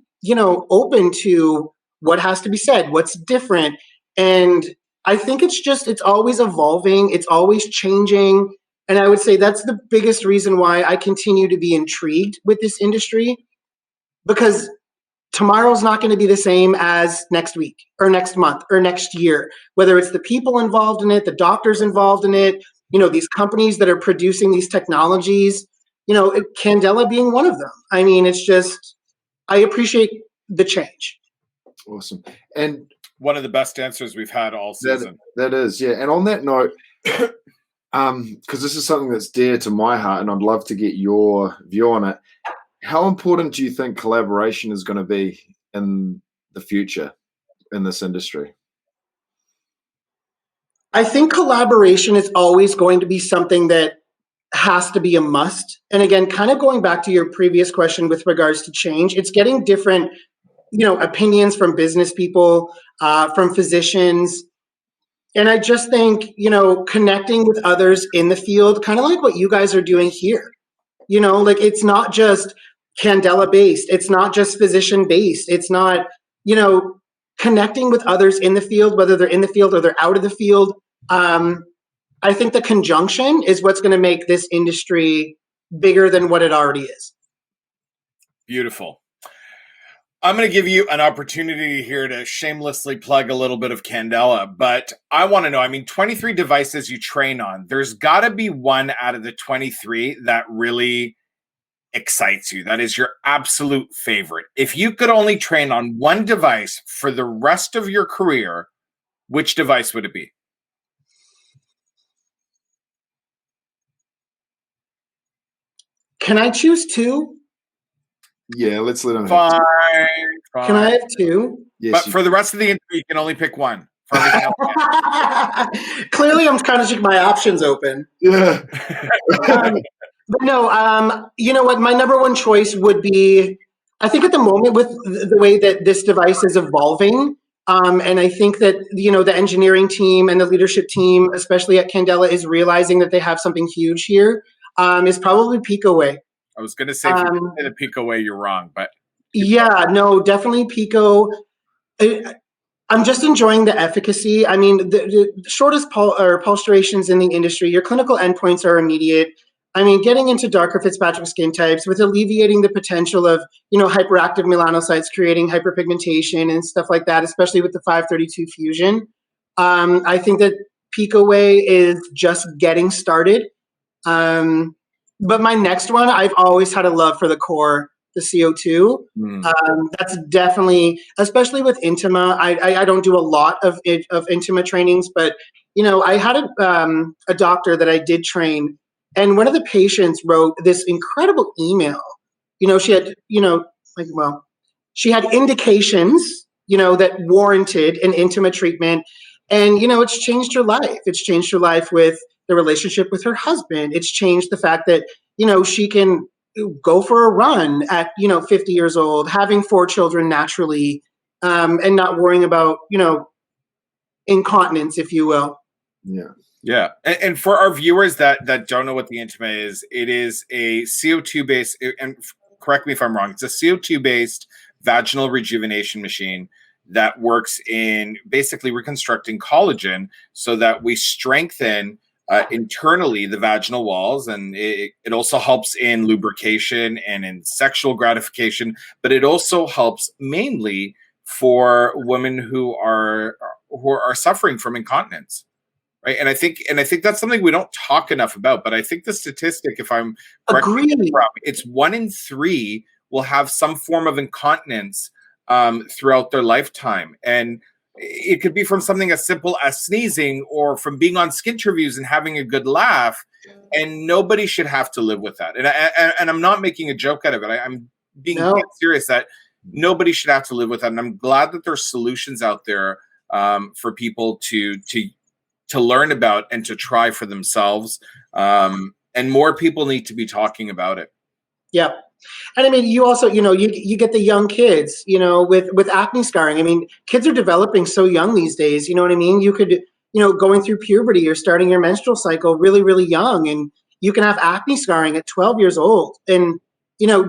open to what has to be said, what's different. And I think it's always evolving. It's always changing. And I would say that's the biggest reason why I continue to be intrigued with this industry, because tomorrow's not going to be the same as next week or next month or next year, whether it's the people involved in it, the doctors involved in it, these companies that are producing these technologies, Candela being one of them. I mean, it's just, I appreciate the change. Awesome. And one of the best answers we've had all season. That is, yeah. And on that note, because this is something that's dear to my heart and I'd love to get your view on it. How important do you think collaboration is going to be in the future in this industry? I think collaboration is always going to be something that has to be a must. And again, kind of going back to your previous question with regards to change, it's getting different, opinions from business people, from physicians. And I just think, connecting with others in the field, kind of like what you guys are doing here. Like it's not just Candela based. It's not just physician based. It's not, connecting with others in the field, whether they're in the field or they're out of the field. I think the conjunction is what's going to make this industry bigger than what it already is. Beautiful. I'm going to give you an opportunity here to shamelessly plug a little bit of Candela, but I want to know, 23 devices you train on. There's got to be one out of the 23 that really excites you. That is your absolute favorite. If you could only train on one device for the rest of your career, which device would it be? Can I choose two? Yeah, let's let him Fine. Can I have two? Yes, but for the rest of the interview, you can only pick one. For everything else. Clearly, I'm trying to keep my options open. Yeah. But no, you know what? My number one choice would be, I think at the moment with the way that this device is evolving, and I think that, the engineering team and the leadership team, especially at Candela, is realizing that they have something huge here, is probably Pico Way. I was going to say, if you say the Pico Way, you're wrong, but. Yeah, no, definitely Pico. I'm just enjoying the efficacy. I mean, the shortest pulse durations in the industry, your clinical endpoints are immediate. I mean, getting into darker Fitzpatrick skin types with alleviating the potential of, hyperactive melanocytes creating hyperpigmentation and stuff like that, especially with the 532 fusion. I think that Pico Way is just getting started. But my next one, I've always had a love for the core, the CO2. That's definitely, especially with Intima. I don't do a lot of Intima trainings, but I had a doctor that I did train, and one of the patients wrote this incredible email. She had she had indications that warranted an Intima treatment, and it's changed her life. It's changed her life with the relationship with her husband. It's changed the fact that she can go for a run at 50 years old, having 4 children naturally, and not worrying about incontinence, if you will. Yeah. And for our viewers that don't know what the Intima is, it is a CO2 based, and correct me if I'm wrong, it's a CO2 based vaginal rejuvenation machine that works in basically reconstructing collagen so that we strengthen internally the vaginal walls, and it also helps in lubrication and in sexual gratification, but it also helps mainly for women who are suffering from incontinence, right? And I think that's something we don't talk enough about, but I think the statistic, if I'm correct, it's 1 in 3 will have some form of incontinence throughout their lifetime. And it could be from something as simple as sneezing or from being on Skinterviews and having a good laugh. And nobody should have to live with that. And I'm not making a joke out of it. I'm being serious that nobody should have to live with that. And I'm glad that there's solutions out there for people to learn about and to try for themselves. And more people need to be talking about it. Yeah. And I mean, you also, you get the young kids, with acne scarring. I mean, kids are developing so young these days, you know what I mean? You could, going through puberty or starting your menstrual cycle really, really young, and you can have acne scarring at 12 years old. And,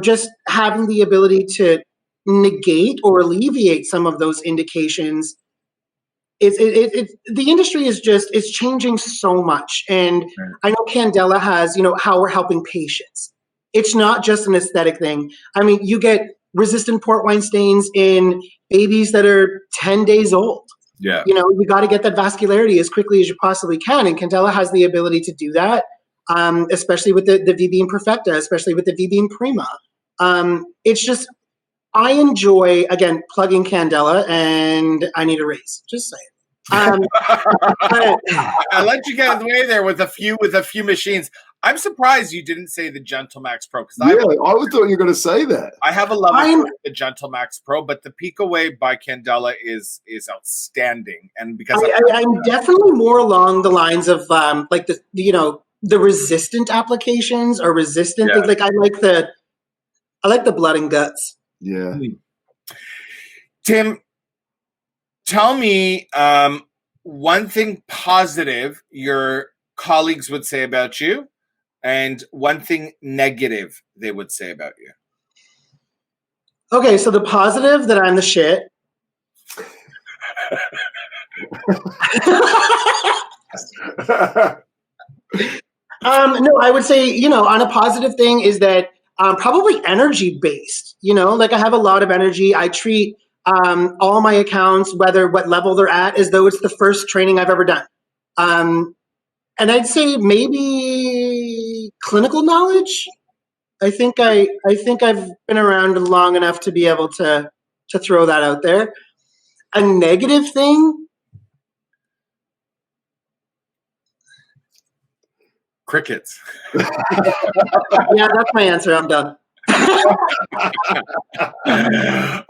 just having the ability to negate or alleviate some of those indications, the industry is changing so much. And I know Candela has, how we're helping patients. It's not just an aesthetic thing. I mean, you get resistant port wine stains in babies that are 10 days old. Yeah. You got to get that vascularity as quickly as you possibly can. And Candela has the ability to do that, especially with the V-Beam Perfecta, especially with the V-Beam Prima. It's just, I enjoy, again, plugging Candela, and I need a raise. Just saying. I let you get in the way there with a few machines. I'm surprised you didn't say the Gentlemax Pro, because I thought you were going to say that. I have a love for the Gentlemax Pro, but the Pico Wave by Candela is outstanding, and because I'm definitely more along the lines of like the resistant applications or resistant things. Like I like the blood and guts. Yeah. Tim, tell me one thing positive your colleagues would say about you, and one thing negative they would say about you. Okay, so the positive, that I'm the shit. No, I would say, on a positive thing is that probably energy based, like I have a lot of energy. I treat all my accounts, what level they're at, as though it's the first training I've ever done. And I'd say maybe clinical knowledge. I think I've been around long enough to be able to throw that out there. A negative thing? Crickets. Yeah, that's my answer. I'm done. All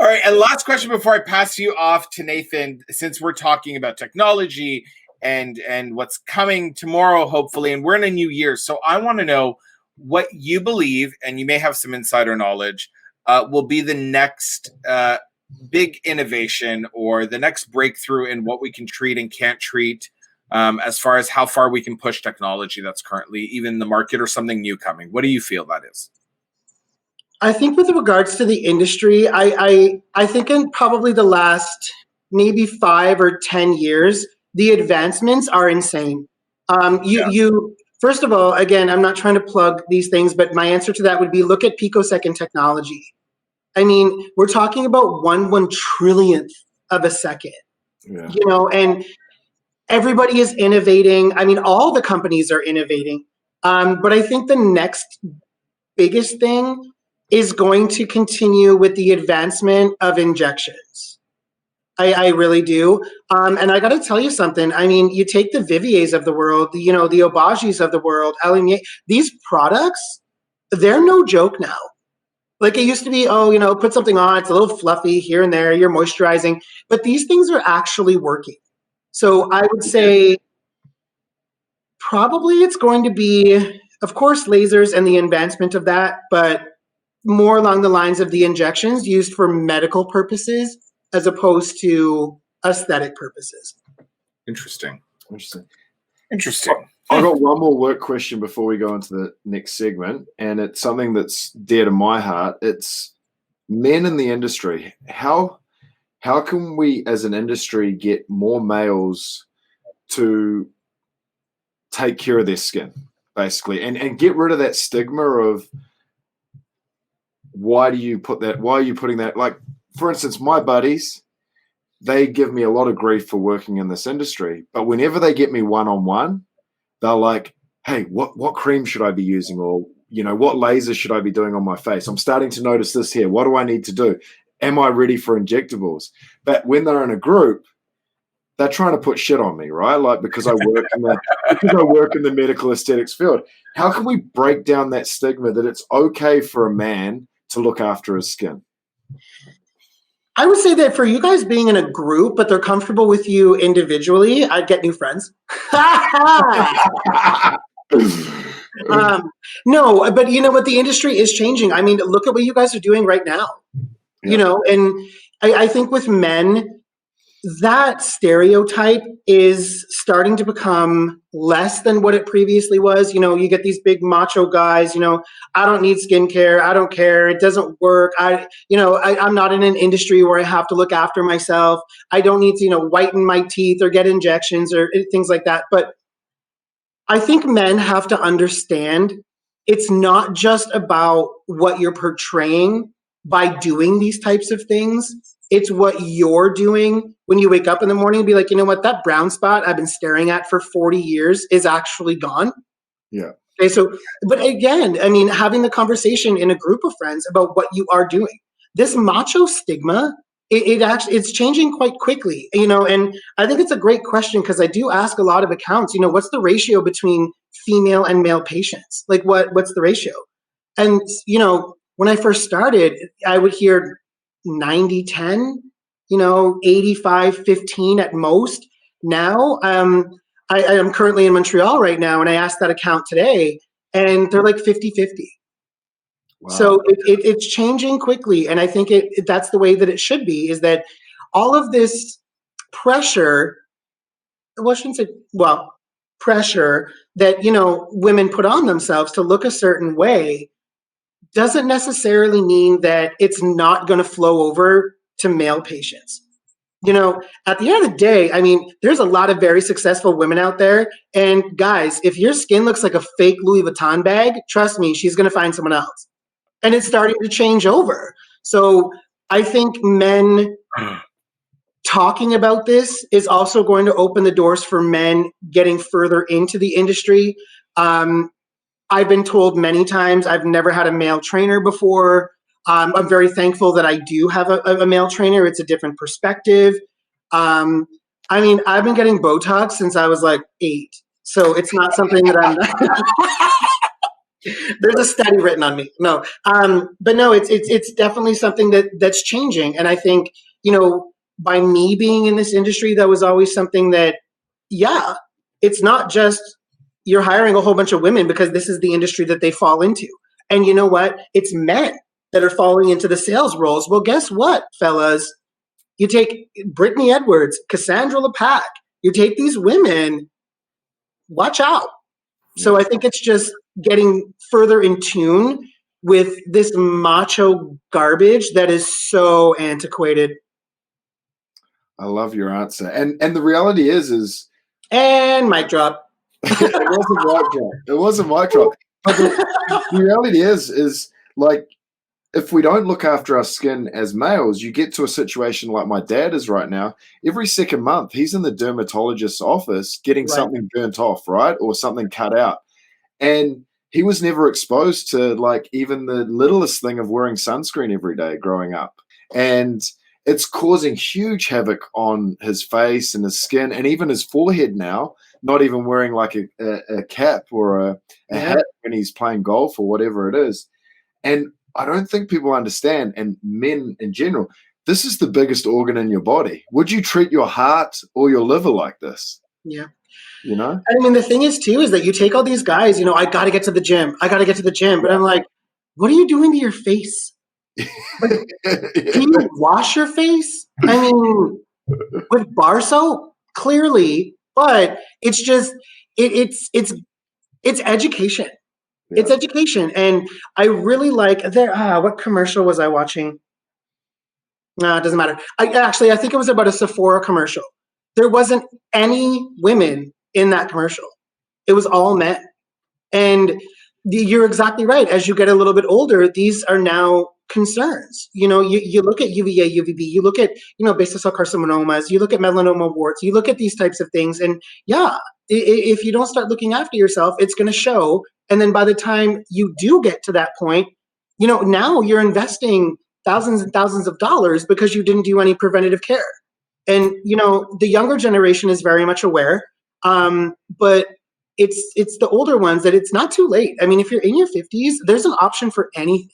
right, and last question before I pass you off to Nathan, since we're talking about technology and what's coming tomorrow, hopefully, and we're in a new year. So I want to know what you believe, and you may have some insider knowledge, will be the next big innovation or the next breakthrough in what we can treat and can't treat, as far as how far we can push technology that's currently even in the market, or something new coming. What do you feel that is? I think with regards to the industry, I think in probably the last maybe 5 or 10 years, the advancements are insane. You first of all, again, I'm not trying to plug these things, but my answer to that would be look at picosecond technology. I mean, we're talking about 1 trillionth of a second, and everybody is innovating. I mean, all the companies are innovating. But I think the next biggest thing is going to continue with the advancement of injections. I really do. And I got to tell you something. I mean, you take the Viviers of the world, the Aubagis of the world, these products, they're no joke now. Like it used to be, put something on, it's a little fluffy here and there, you're moisturizing, but these things are actually working. So I would say probably it's going to be, of course, lasers and the advancement of that, but more along the lines of the injections used for medical purposes as opposed to aesthetic purposes. Interesting. I've got one more work question before we go into the next segment, and it's something that's dear to my heart. It's men in the industry. How can we as an industry get more males to take care of their skin, basically, and get rid of that stigma of why are you putting that? Like, for instance, my buddies, they give me a lot of grief for working in this industry, but whenever they get me one-on-one, they're like, hey, what cream should I be using? Or what laser should I be doing on my face? I'm starting to notice this here. What do I need to do? Am I ready for injectables? But when they're in a group, they're trying to put shit on me, right? Like because I work in the medical aesthetics field. How can we break down that stigma that it's okay for a man to look after his skin? I would say that for you guys being in a group, but they're comfortable with you individually, I'd get new friends. No, but you know what? The industry is changing. I mean, look at what you guys are doing right now. Yeah. And I think with men, that stereotype is starting to become less than what it previously was. You get these big macho guys, I don't need skincare. I don't care. It doesn't work. I'm not in an industry where I have to look after myself. I don't need to, whiten my teeth or get injections or things like that. But I think men have to understand it's not just about what you're portraying by doing these types of things. It's what you're doing when you wake up in the morning and be like, you know what, that brown spot I've been staring at for 40 years is actually gone. Yeah. Okay, so, but again, I mean, having the conversation in a group of friends about what you are doing. This macho stigma, it's changing quite quickly, and I think it's a great question because I do ask a lot of accounts, what's the ratio between female and male patients? Like what's the ratio? And, when I first started, I would hear 90-10, 85-15 at most. Now, I am currently in Montreal right now, and I asked that account today, and they're like 50-50. Wow. So it's changing quickly, and I think that's the way that it should be, is that all of this pressure, pressure that, women put on themselves to look a certain way doesn't necessarily mean that it's not going to flow over to male patients. At the end of the day, I mean, there's a lot of very successful women out there. And guys, if your skin looks like a fake Louis Vuitton bag, trust me, she's going to find someone else. And it's starting to change over. So I think men talking about this is also going to open the doors for men getting further into the industry. I've been told many times I've never had a male trainer before. I'm very thankful that I do have a male trainer. It's a different perspective. I mean, I've been getting Botox since I was like 8. So it's not something that there's a study written on me. No. But no, it's definitely something that's changing. And I think, by me being in this industry, that was always something that, it's not just you're hiring a whole bunch of women because this is the industry that they fall into. And you know what? It's men that are falling into the sales roles. Well, guess what, fellas? You take Brittany Edwards, Cassandra LePac, you take these women, watch out. So I think it's just getting further in tune with this macho garbage that is so antiquated. I love your answer. And the reality is and mic drop. It wasn't mic drop. But the reality is like, if we don't look after our skin as males, you get to a situation like my dad is right now. Every second month, he's in the dermatologist's office getting something burnt off, right? Or something cut out. And he was never exposed to like even the littlest thing of wearing sunscreen every day growing up. And it's causing huge havoc on his face and his skin and even his forehead now, not even wearing like a cap or a hat when he's playing golf or whatever it is. And I don't think people understand, and men in general, this is the biggest organ in your body. Would you treat your heart or your liver like this? Yeah. I mean, the thing is, too, is that you take all these guys, I got to get to the gym. But I'm like, what are you doing to your face? Like, can you wash your face? I mean, with bar soap, clearly, but it's just, it's education. Yeah. It's education. And I really like what commercial was I watching? No, it doesn't matter. I think it was about a Sephora commercial. There wasn't any women in that commercial. It was all men. And you're exactly right. As you get a little bit older, these are now concerns. You look at UVA, UVB, you look at, basal cell carcinomas, you look at melanoma warts, you look at these types of things. And if you don't start looking after yourself, it's going to show And then by the time you do get to that point, now you're investing thousands and thousands of dollars because you didn't do any preventative care. And, the younger generation is very much aware, but it's the older ones that it's not too late. I mean, if you're in your 50s, there's an option for anything.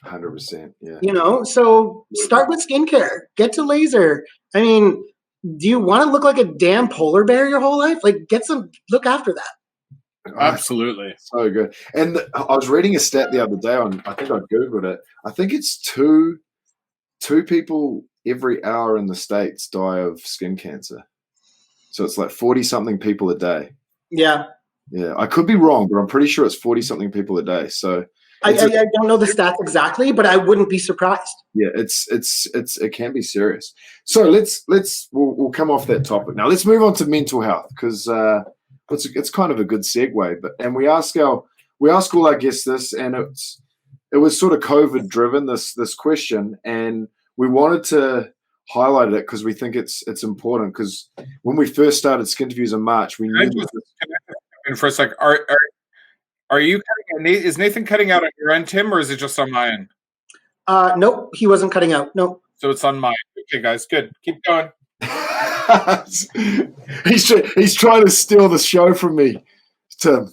100%. Yeah. So start with skincare, get to laser. I mean, do you want to look like a damn polar bear your whole life? Like, look after that. Absolutely. So good. And I was reading a stat the other day I think I Googled it. I think it's two people every hour in the States die of skin cancer. So it's like 40 something people a day. Yeah. Yeah. I could be wrong, but I'm pretty sure it's 40 something people a day. So I don't know the stats exactly, but I wouldn't be surprised. Yeah, it can be serious. So we'll come off that topic now. Let's move on to mental health because it's kind of a good segue. And we ask all our guests this, and it was sort of COVID driven this question, and we wanted to highlight it because we think it's important because when we first started Skinterviews in March, we knew. And for a sec, are you cutting? Is Nathan cutting out on your end, Tim, or is it just on my end? Nope, he wasn't cutting out. Nope. So it's on mine. Okay, guys, good. Keep going. He's trying to steal the show from me, Tim.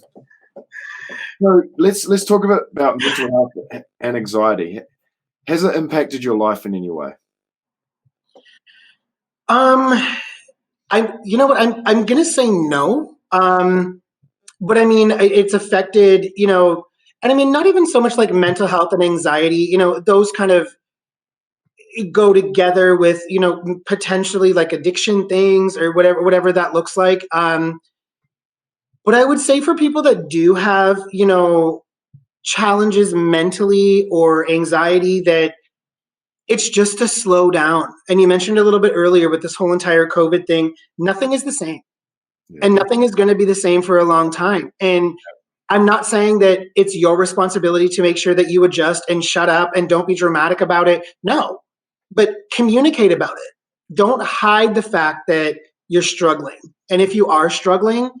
So let's talk about mental health and anxiety. Has it impacted your life in any way? I'm gonna say no. But I mean, it's affected, and I mean, not even so much like mental health and anxiety, those kind of go together with, potentially like addiction things or whatever that looks like. But I would say for people that do have, challenges mentally or anxiety, that it's just to slow down. And you mentioned a little bit earlier with this whole entire COVID thing, nothing is the same. And nothing is going to be the same for a long time. And I'm not saying that it's your responsibility to make sure that you adjust and shut up and don't be dramatic about it. No, but communicate about it. Don't hide the fact that you're struggling. And if you are struggling,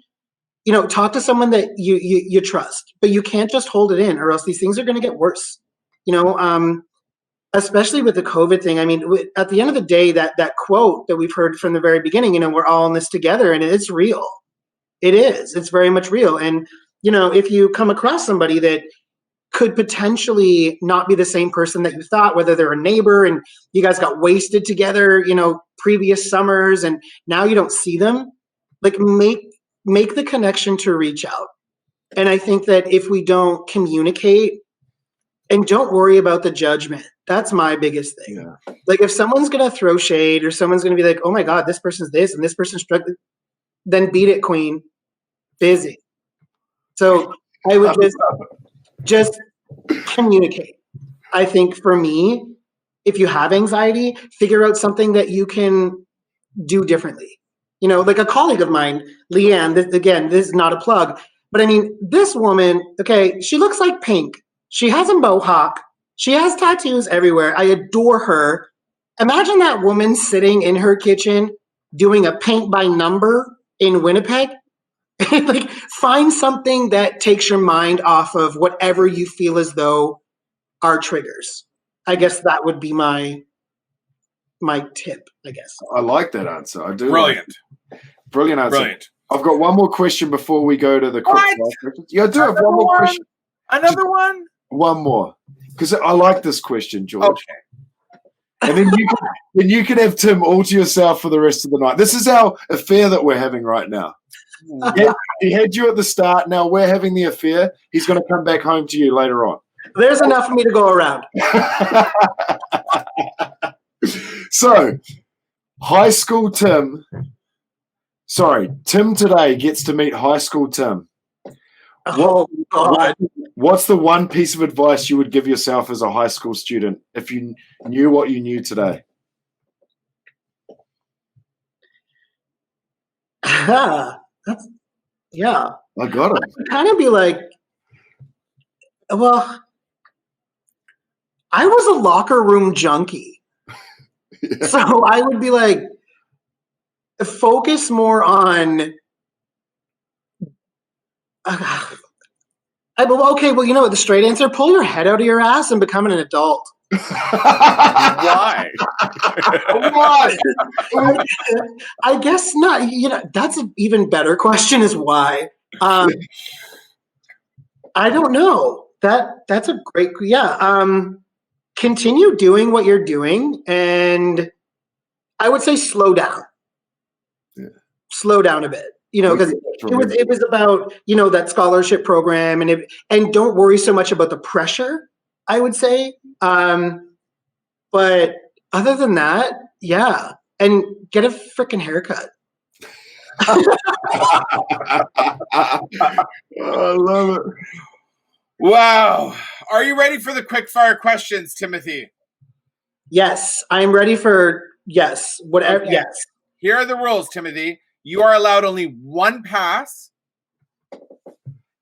talk to someone that you trust, but you can't just hold it in or else these things are going to get worse. Especially with the COVID thing. I mean, at the end of the day, that quote that we've heard from the very beginning, we're all in this together, and it's real. It is. It's very much real. And, if you come across somebody that could potentially not be the same person that you thought, whether they're a neighbor and you guys got wasted together, previous summers, and now you don't see them, like make the connection to reach out. And I think that if we don't communicate and don't worry about the judgment, that's my biggest thing. Yeah. Like if someone's going to throw shade or someone's going to be like, oh my God, this person's this and this person's struggling, then beat it, queen. Busy. So I would just communicate. I think for me, if you have anxiety, figure out something that you can do differently. Like a colleague of mine, Leanne, this is not a plug, but I mean, this woman, okay, she looks like Pink. She has a mohawk. She has tattoos everywhere. I adore her. Imagine that woman sitting in her kitchen doing a paint by number in Winnipeg. Like, find something that takes your mind off of whatever you feel as though are triggers. I guess that would be my tip, I guess. I like that answer. I do. Brilliant. Brilliant answer. Brilliant. I've got one more question before we go to the quick questions. Yeah, I do have one more question. Another one? One more. Because I like this question, George. Okay. And then you can have Tim all to yourself for the rest of the night. This is our affair that we're having right now. He had you at the start. Now we're having the affair. He's going to come back home to you later on. There's enough for me to go around. So, high school Tim. Sorry, Tim today gets to meet high school Tim. Oh, God. What's the one piece of advice you would give yourself as a high school student if you knew what you knew today? Yeah. I got it. I'd kind of be like, well, I was a locker room junkie. Yeah. So I would be like, focus more on Okay, well, you know what? The straight answer: pull your head out of your ass and become an adult. Why? Why? I guess not. You know, that's an even better question. Is why? I don't know. That's a great. Continue doing what you're doing, and I would say slow down. Yeah. Slow down a bit. You know, because it was about, you know, that scholarship program, and don't worry so much about the pressure, I would say. But other than that, yeah, and get a freaking haircut. I love it. Wow. Are you ready for the quick fire questions, Timothy? Yes, I'm ready for whatever. Okay. Yes. Here are the rules, Timothy. You are allowed only one pass,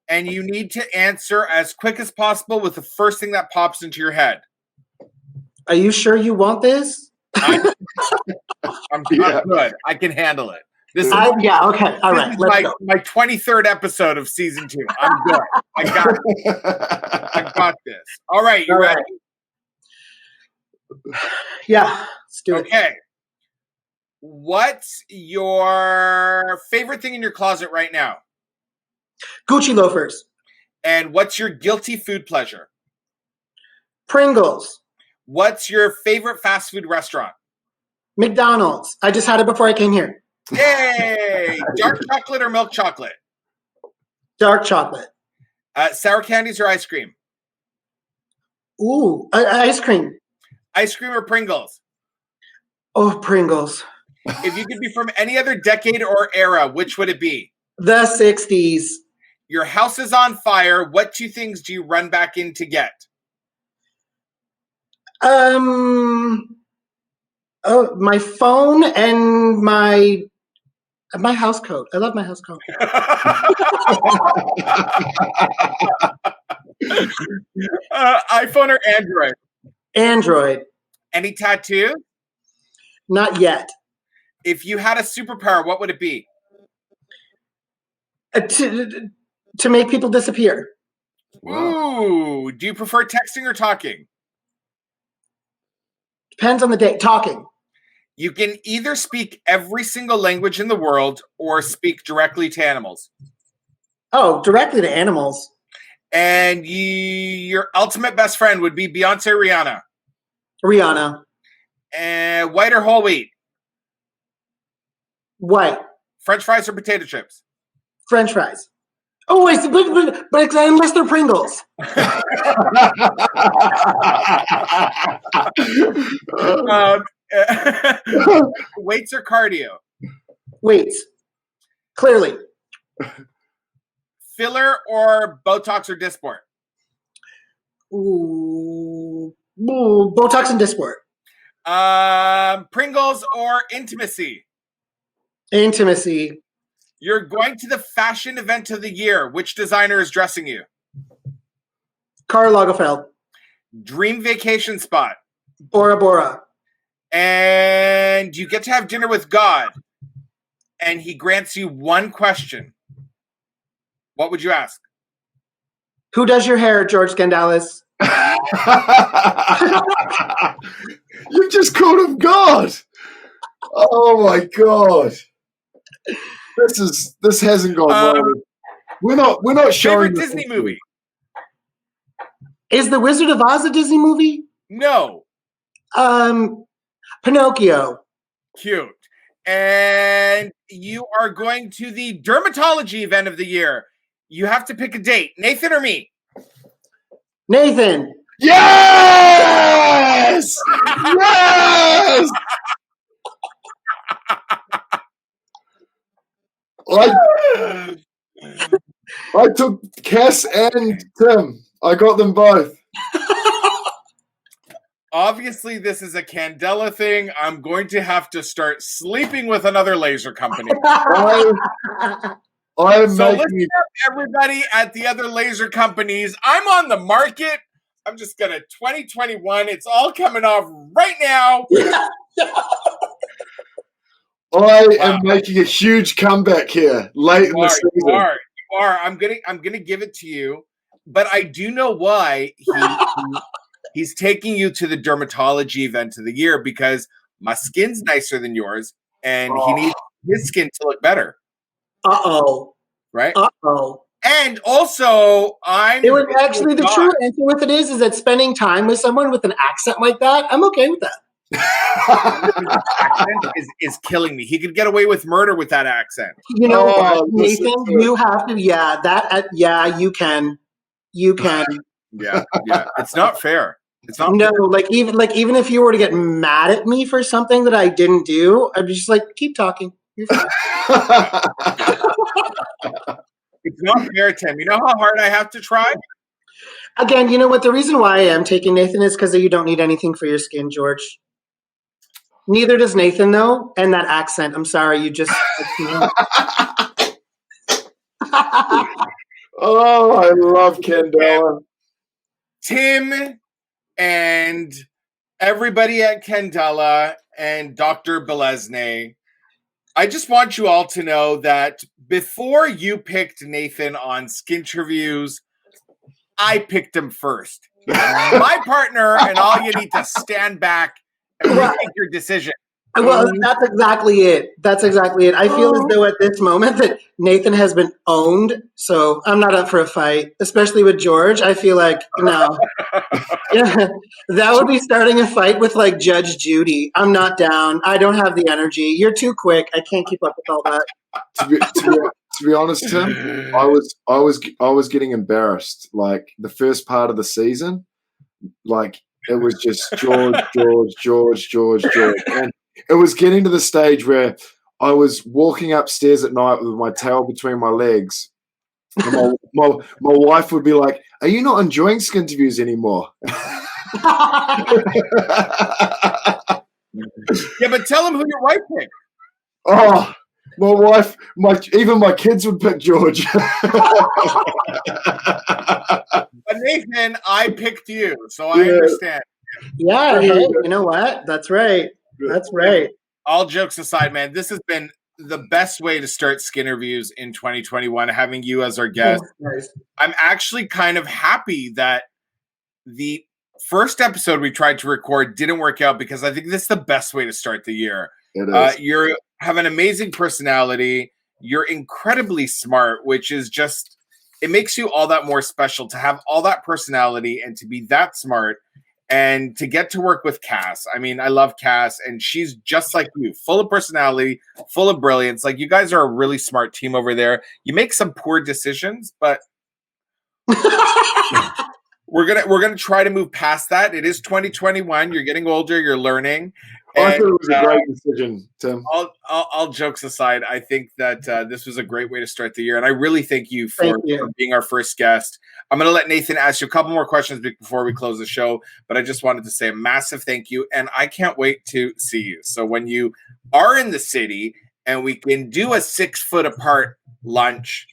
and you need to answer as quick as possible with the first thing that pops into your head. Are you sure you want this? I'm good. I can handle it. This is okay. All right. Let's go. My 23rd episode of season 2. I'm good. I got it. I got this. All right. You ready? Yeah. Let's do it. Okay. What's your favorite thing in your closet right now? Gucci loafers. And what's your guilty food pleasure? Pringles. What's your favorite fast food restaurant? McDonald's. I just had it before I came here. Yay! Dark chocolate or milk chocolate? Dark chocolate. Sour candies or ice cream? Ooh, ice cream. Ice cream or Pringles? Oh, Pringles. If you could be from any other decade or era, which would it be? The 60s. Your house is on fire. What 2 things do you run back in to get? My phone and my house coat. I love my house coat. iPhone or Android? Android. Any tattoo? Not yet. If you had a superpower, what would it be? To make people disappear. Ooh, do you prefer texting or talking? Depends on the day. Talking. You can either speak every single language in the world or speak directly to animals. Oh, directly to animals. And your ultimate best friend would be Beyonce or Rihanna? Rihanna. And white or whole wheat? White. French fries or potato chips? French fries. Oh, wait, but unless they're Pringles. Weights or cardio? Weights. Clearly. Filler or Botox or Dysport? Ooh, Botox and Dysport. Pringles or intimacy? Intimacy. You're going to the fashion event of the year. Which designer is dressing you? Karl Lagerfeld. Dream vacation spot? Bora Bora. And you get to have dinner with God, and he grants you one question. What would you ask? Who does your hair, George Scandalis? You just called him God. Oh my God. This hasn't gone well. We're not showing favorite Disney movie. Is The Wizard of Oz a Disney movie? No. Pinocchio. Cute. And you are going to the dermatology event of the year. You have to pick a date. Nathan or me? Nathan. Yes! Yes! I took Cass and Tim. I got them both. Obviously, this is a Candela thing. I'm going to have to start sleeping with another laser company. So listen up, everybody at the other laser companies. I'm on the market. I'm just going to 2021. It's all coming off right now. I am making a huge comeback here late in the season. You are. I'm gonna give it to you. but I do know why he's taking you to the dermatology event of the year, because my skin's nicer than yours, and he needs his skin to look better. Uh-oh. Right? Uh-oh. And also, It was actually the true answer with it is that spending time with someone with an accent like that, I'm okay with that. accent is killing me. He could get away with murder with that accent. You know what, Nathan? You have to. Yeah, you can. You can. Yeah. It's not fair. It's not. No, fair. even if you were to get mad at me for something that I didn't do, I'd be just like, keep talking. You're fine. It's not fair, Tim. You know how hard I have to try? Again, you know what? The reason why I am taking Nathan is because you don't need anything for your skin, George. Neither does Nathan, though. And that accent. I'm sorry, you just. Oh, I love Candela. Tim and everybody at Candela and Dr. Belesne, I just want you all to know that before you picked Nathan on Skinterviews, I picked him first. My partner, and all you need to stand back and make your decision. Well, that's exactly it. I feel as though at this moment that Nathan has been owned, so I'm not up for a fight, especially with George. I feel like, no. Yeah, that would be starting a fight with like Judge Judy. I'm not down. I don't have the energy. You're too quick. I can't keep up with all that. To be honest, Tim, I was getting embarrassed. Like the first part of the season, like it was just George, and it was getting to the stage where I was walking upstairs at night with my tail between my legs. And my wife would be like, "Are you not enjoying Skinterviews anymore?" Yeah, but tell him who your wife picked. Oh, my wife, even my kids would pick George. But Nathan, I picked you, so I understand. Yeah, hey, you know what? That's right. All jokes aside, man, this has been the best way to start Skinterviews in 2021, having you as our guest. Nice. I'm actually kind of happy that the first episode we tried to record didn't work out, because I think this is the best way to start the year. It is. You have an amazing personality. You're incredibly smart, which is just, it makes you all that more special to have all that personality and to be that smart. And to get to work with Cass. I mean, I love Cass, and she's just like you, full of personality, full of brilliance. Like, you guys are a really smart team over there. You make some poor decisions, but we're gonna try to move past that. It is 2021. You're getting older. You're learning. I thought it was a great decision, Tim. All jokes aside, I think that this was a great way to start the year, and I really thank you for being our first guest. I'm going to let Nathan ask you a couple more questions before we close the show, but I just wanted to say a massive thank you, and I can't wait to see you. So when you are in the city and we can do a 6 foot apart lunch,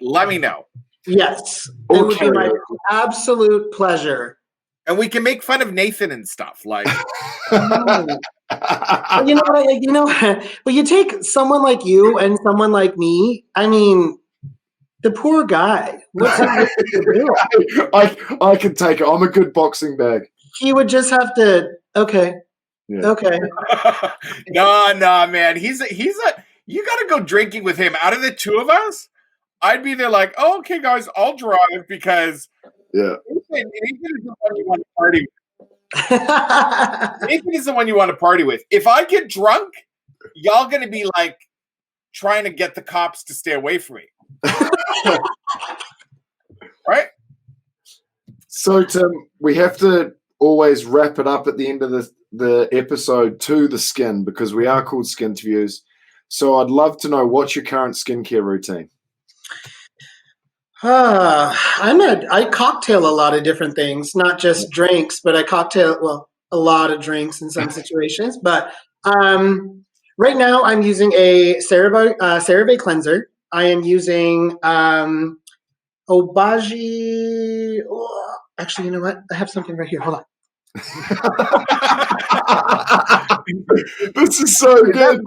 let me know. Yes, it would be my absolute pleasure. And we can make fun of Nathan and stuff. Like, but you take someone like you and someone like me. I mean, the poor guy. What's he do? I can take it. I'm a good boxing bag. He would just have to. Okay. Yeah. Okay. No, man. He's a. You got to go drinking with him. Out of the two of us, I'd be there like, oh, okay, guys, I'll drive, because. Yeah. Nathan is the one you want to party with. Nathan is the one you want to party with. If I get drunk, y'all going to be like trying to get the cops to stay away from me. Right? So, Tim, we have to always wrap it up at the end of the episode to the skin, because we are called Skinterviews. So I'd love to know, what's your current skincare routine? I cocktail a lot of different things, not just drinks, but I cocktail, a lot of drinks in some situations. But right now I'm using a CeraVe cleanser. I am using Obagi. Oh, actually, you know what? I have something right here. Hold on. This is so good.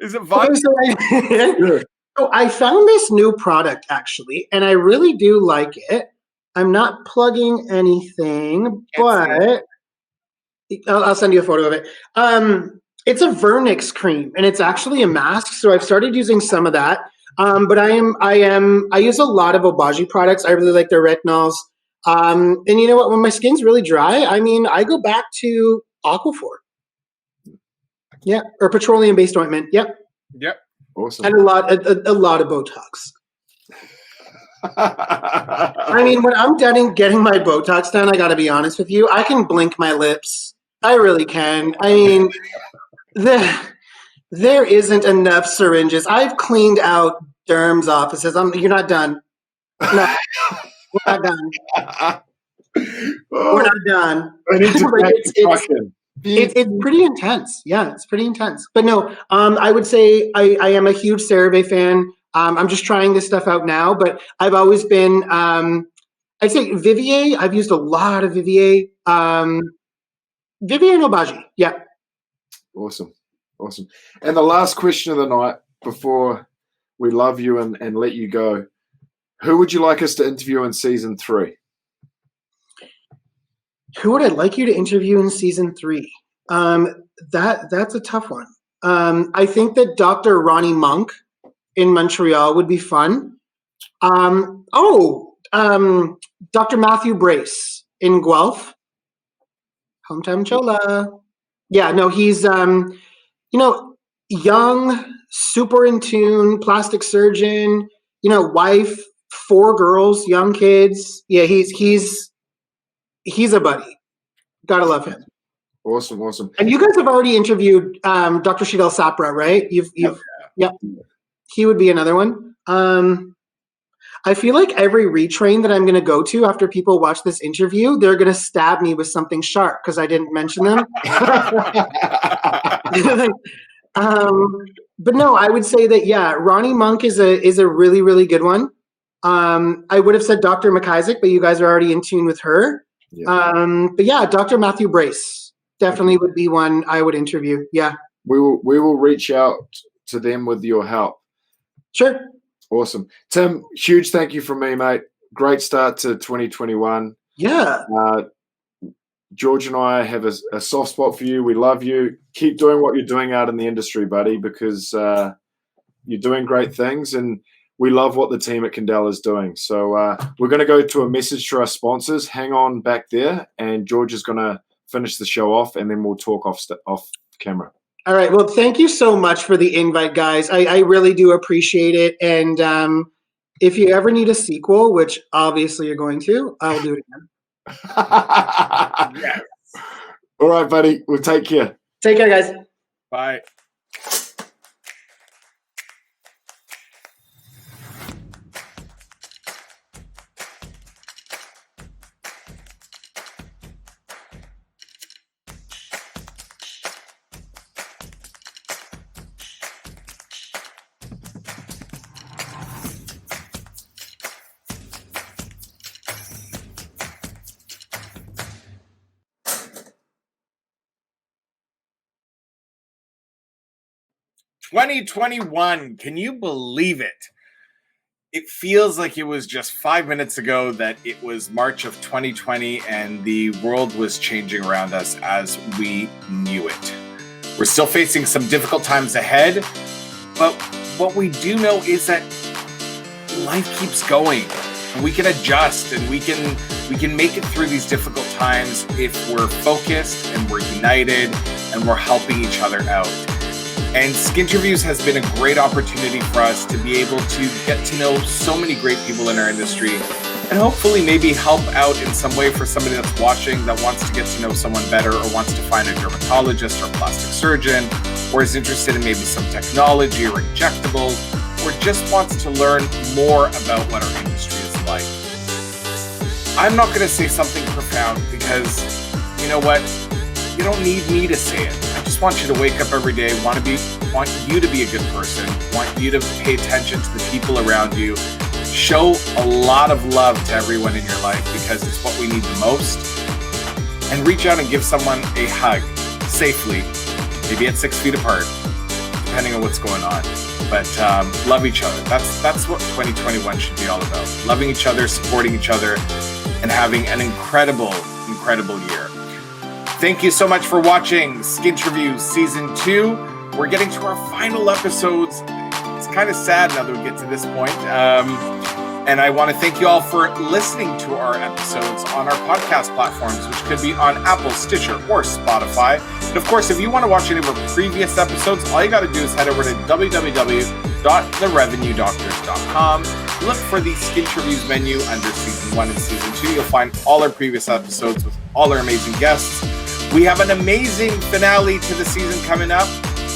Is it vodka? So I found this new product actually, and I really do like it. I'm not plugging anything, but I'll send you a photo of it. It's a Vernix cream, and it's actually a mask. So I've started using some of that. But I use a lot of Obagi products. I really like their retinols. And you know what? When my skin's really dry, I mean, I go back to Aquaphor. Yeah, or petroleum-based ointment. Yep. Yep. Awesome. And a lot of Botox. I mean, when I'm done getting my Botox done, I got to be honest with you, I can blink my lips. I really can. I mean, there isn't enough syringes. I've cleaned out derms offices. You're not done. No, we're not done. We're not done. I need to it's pretty intense. Yeah, it's pretty intense. But no, I would say I am a huge CeraVe fan. I'm just trying this stuff out now, but I've always been, I'd say Vivier. I've used a lot of Vivier. Vivier and Obagi. Yeah. Awesome. And the last question of the night before we love you and let you go, who would you like us to interview in season 3? Who would I like you to interview in season 3? That's a tough one. I think that Dr. Ronnie Monk in Montreal would be fun. Dr. Matthew Brace in Guelph. Hometown Chola. Yeah, no, he's young, super in tune, plastic surgeon, wife, 4 girls, young kids. Yeah, he's a buddy. Gotta love him. Awesome. And you guys have already interviewed Dr. Shidel Sapra, right? Yep. He would be another one. I feel like every retrain that I'm going to go to after people watch this interview, they're going to stab me with something sharp because I didn't mention them. But no, I would say that, yeah, Ronnie Monk is a really, really good one. I would have said Dr. McIsaac, but you guys are already in tune with her. Yeah. But yeah, Dr. Matthew Brace definitely would be one I would interview. Yeah. We will reach out to them with your help. Sure. Awesome. Tim, huge thank you from me, mate. Great start to 2021. Yeah. George and I have a soft spot for you. We love you. Keep doing what you're doing out in the industry, buddy, because you're doing great things, and we love what the team at Candela is doing. So we're going to go to a message to our sponsors. Hang on back there, and George is going to finish the show off, and then we'll talk off camera. All right. Well, thank you so much for the invite, guys. I really do appreciate it. And if you ever need a sequel, which obviously you're going to, I'll do it again. Yes. All right, buddy. Well, take care. Take care, guys. Bye. $2021. Can you believe it? It feels like it was just 5 minutes ago that it was March of 2020 and the world was changing around us as we knew it. We're still facing some difficult times ahead, but what we do know is that life keeps going. And we can adjust and we can make it through these difficult times if we're focused and we're united and we're helping each other out. And Skinterviews has been a great opportunity for us to be able to get to know so many great people in our industry and hopefully maybe help out in some way for somebody that's watching that wants to get to know someone better or wants to find a dermatologist or plastic surgeon or is interested in maybe some technology or injectables or just wants to learn more about what our industry is like. I'm not going to say something profound because, you know what? You don't need me to say it. I just want you to wake up every day, want you to be a good person, want you to pay attention to the people around you, show a lot of love to everyone in your life because it's what we need the most, and reach out and give someone a hug safely, maybe at 6 feet apart, depending on what's going on. But love each other. That's what 2021 should be all about. Loving each other, supporting each other, and having an incredible year. Thank you so much for watching Skinterviews Season 2. We're getting to our final episodes. It's kind of sad now that we get to this point. And I want to thank you all for listening to our episodes on our podcast platforms, which could be on Apple, Stitcher, or Spotify. And of course, if you want to watch any of our previous episodes, all you got to do is head over to www.therevenuedoctors.com. Look for the Skinterviews menu under Season 1 and Season 2. You'll find all our previous episodes with all our amazing guests. We have an amazing finale to the season coming up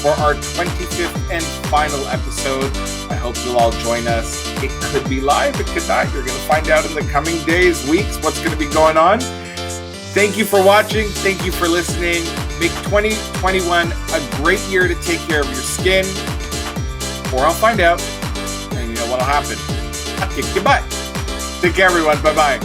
for our 25th and final episode. I hope you'll all join us. It could be live, it could not. You're going to find out in the coming days, weeks, what's going to be going on. Thank you for watching. Thank you for listening. Make 2021 a great year to take care of your skin, or I'll find out, and you know what'll happen. I'll kick your butt. Take care, everyone. Bye-bye.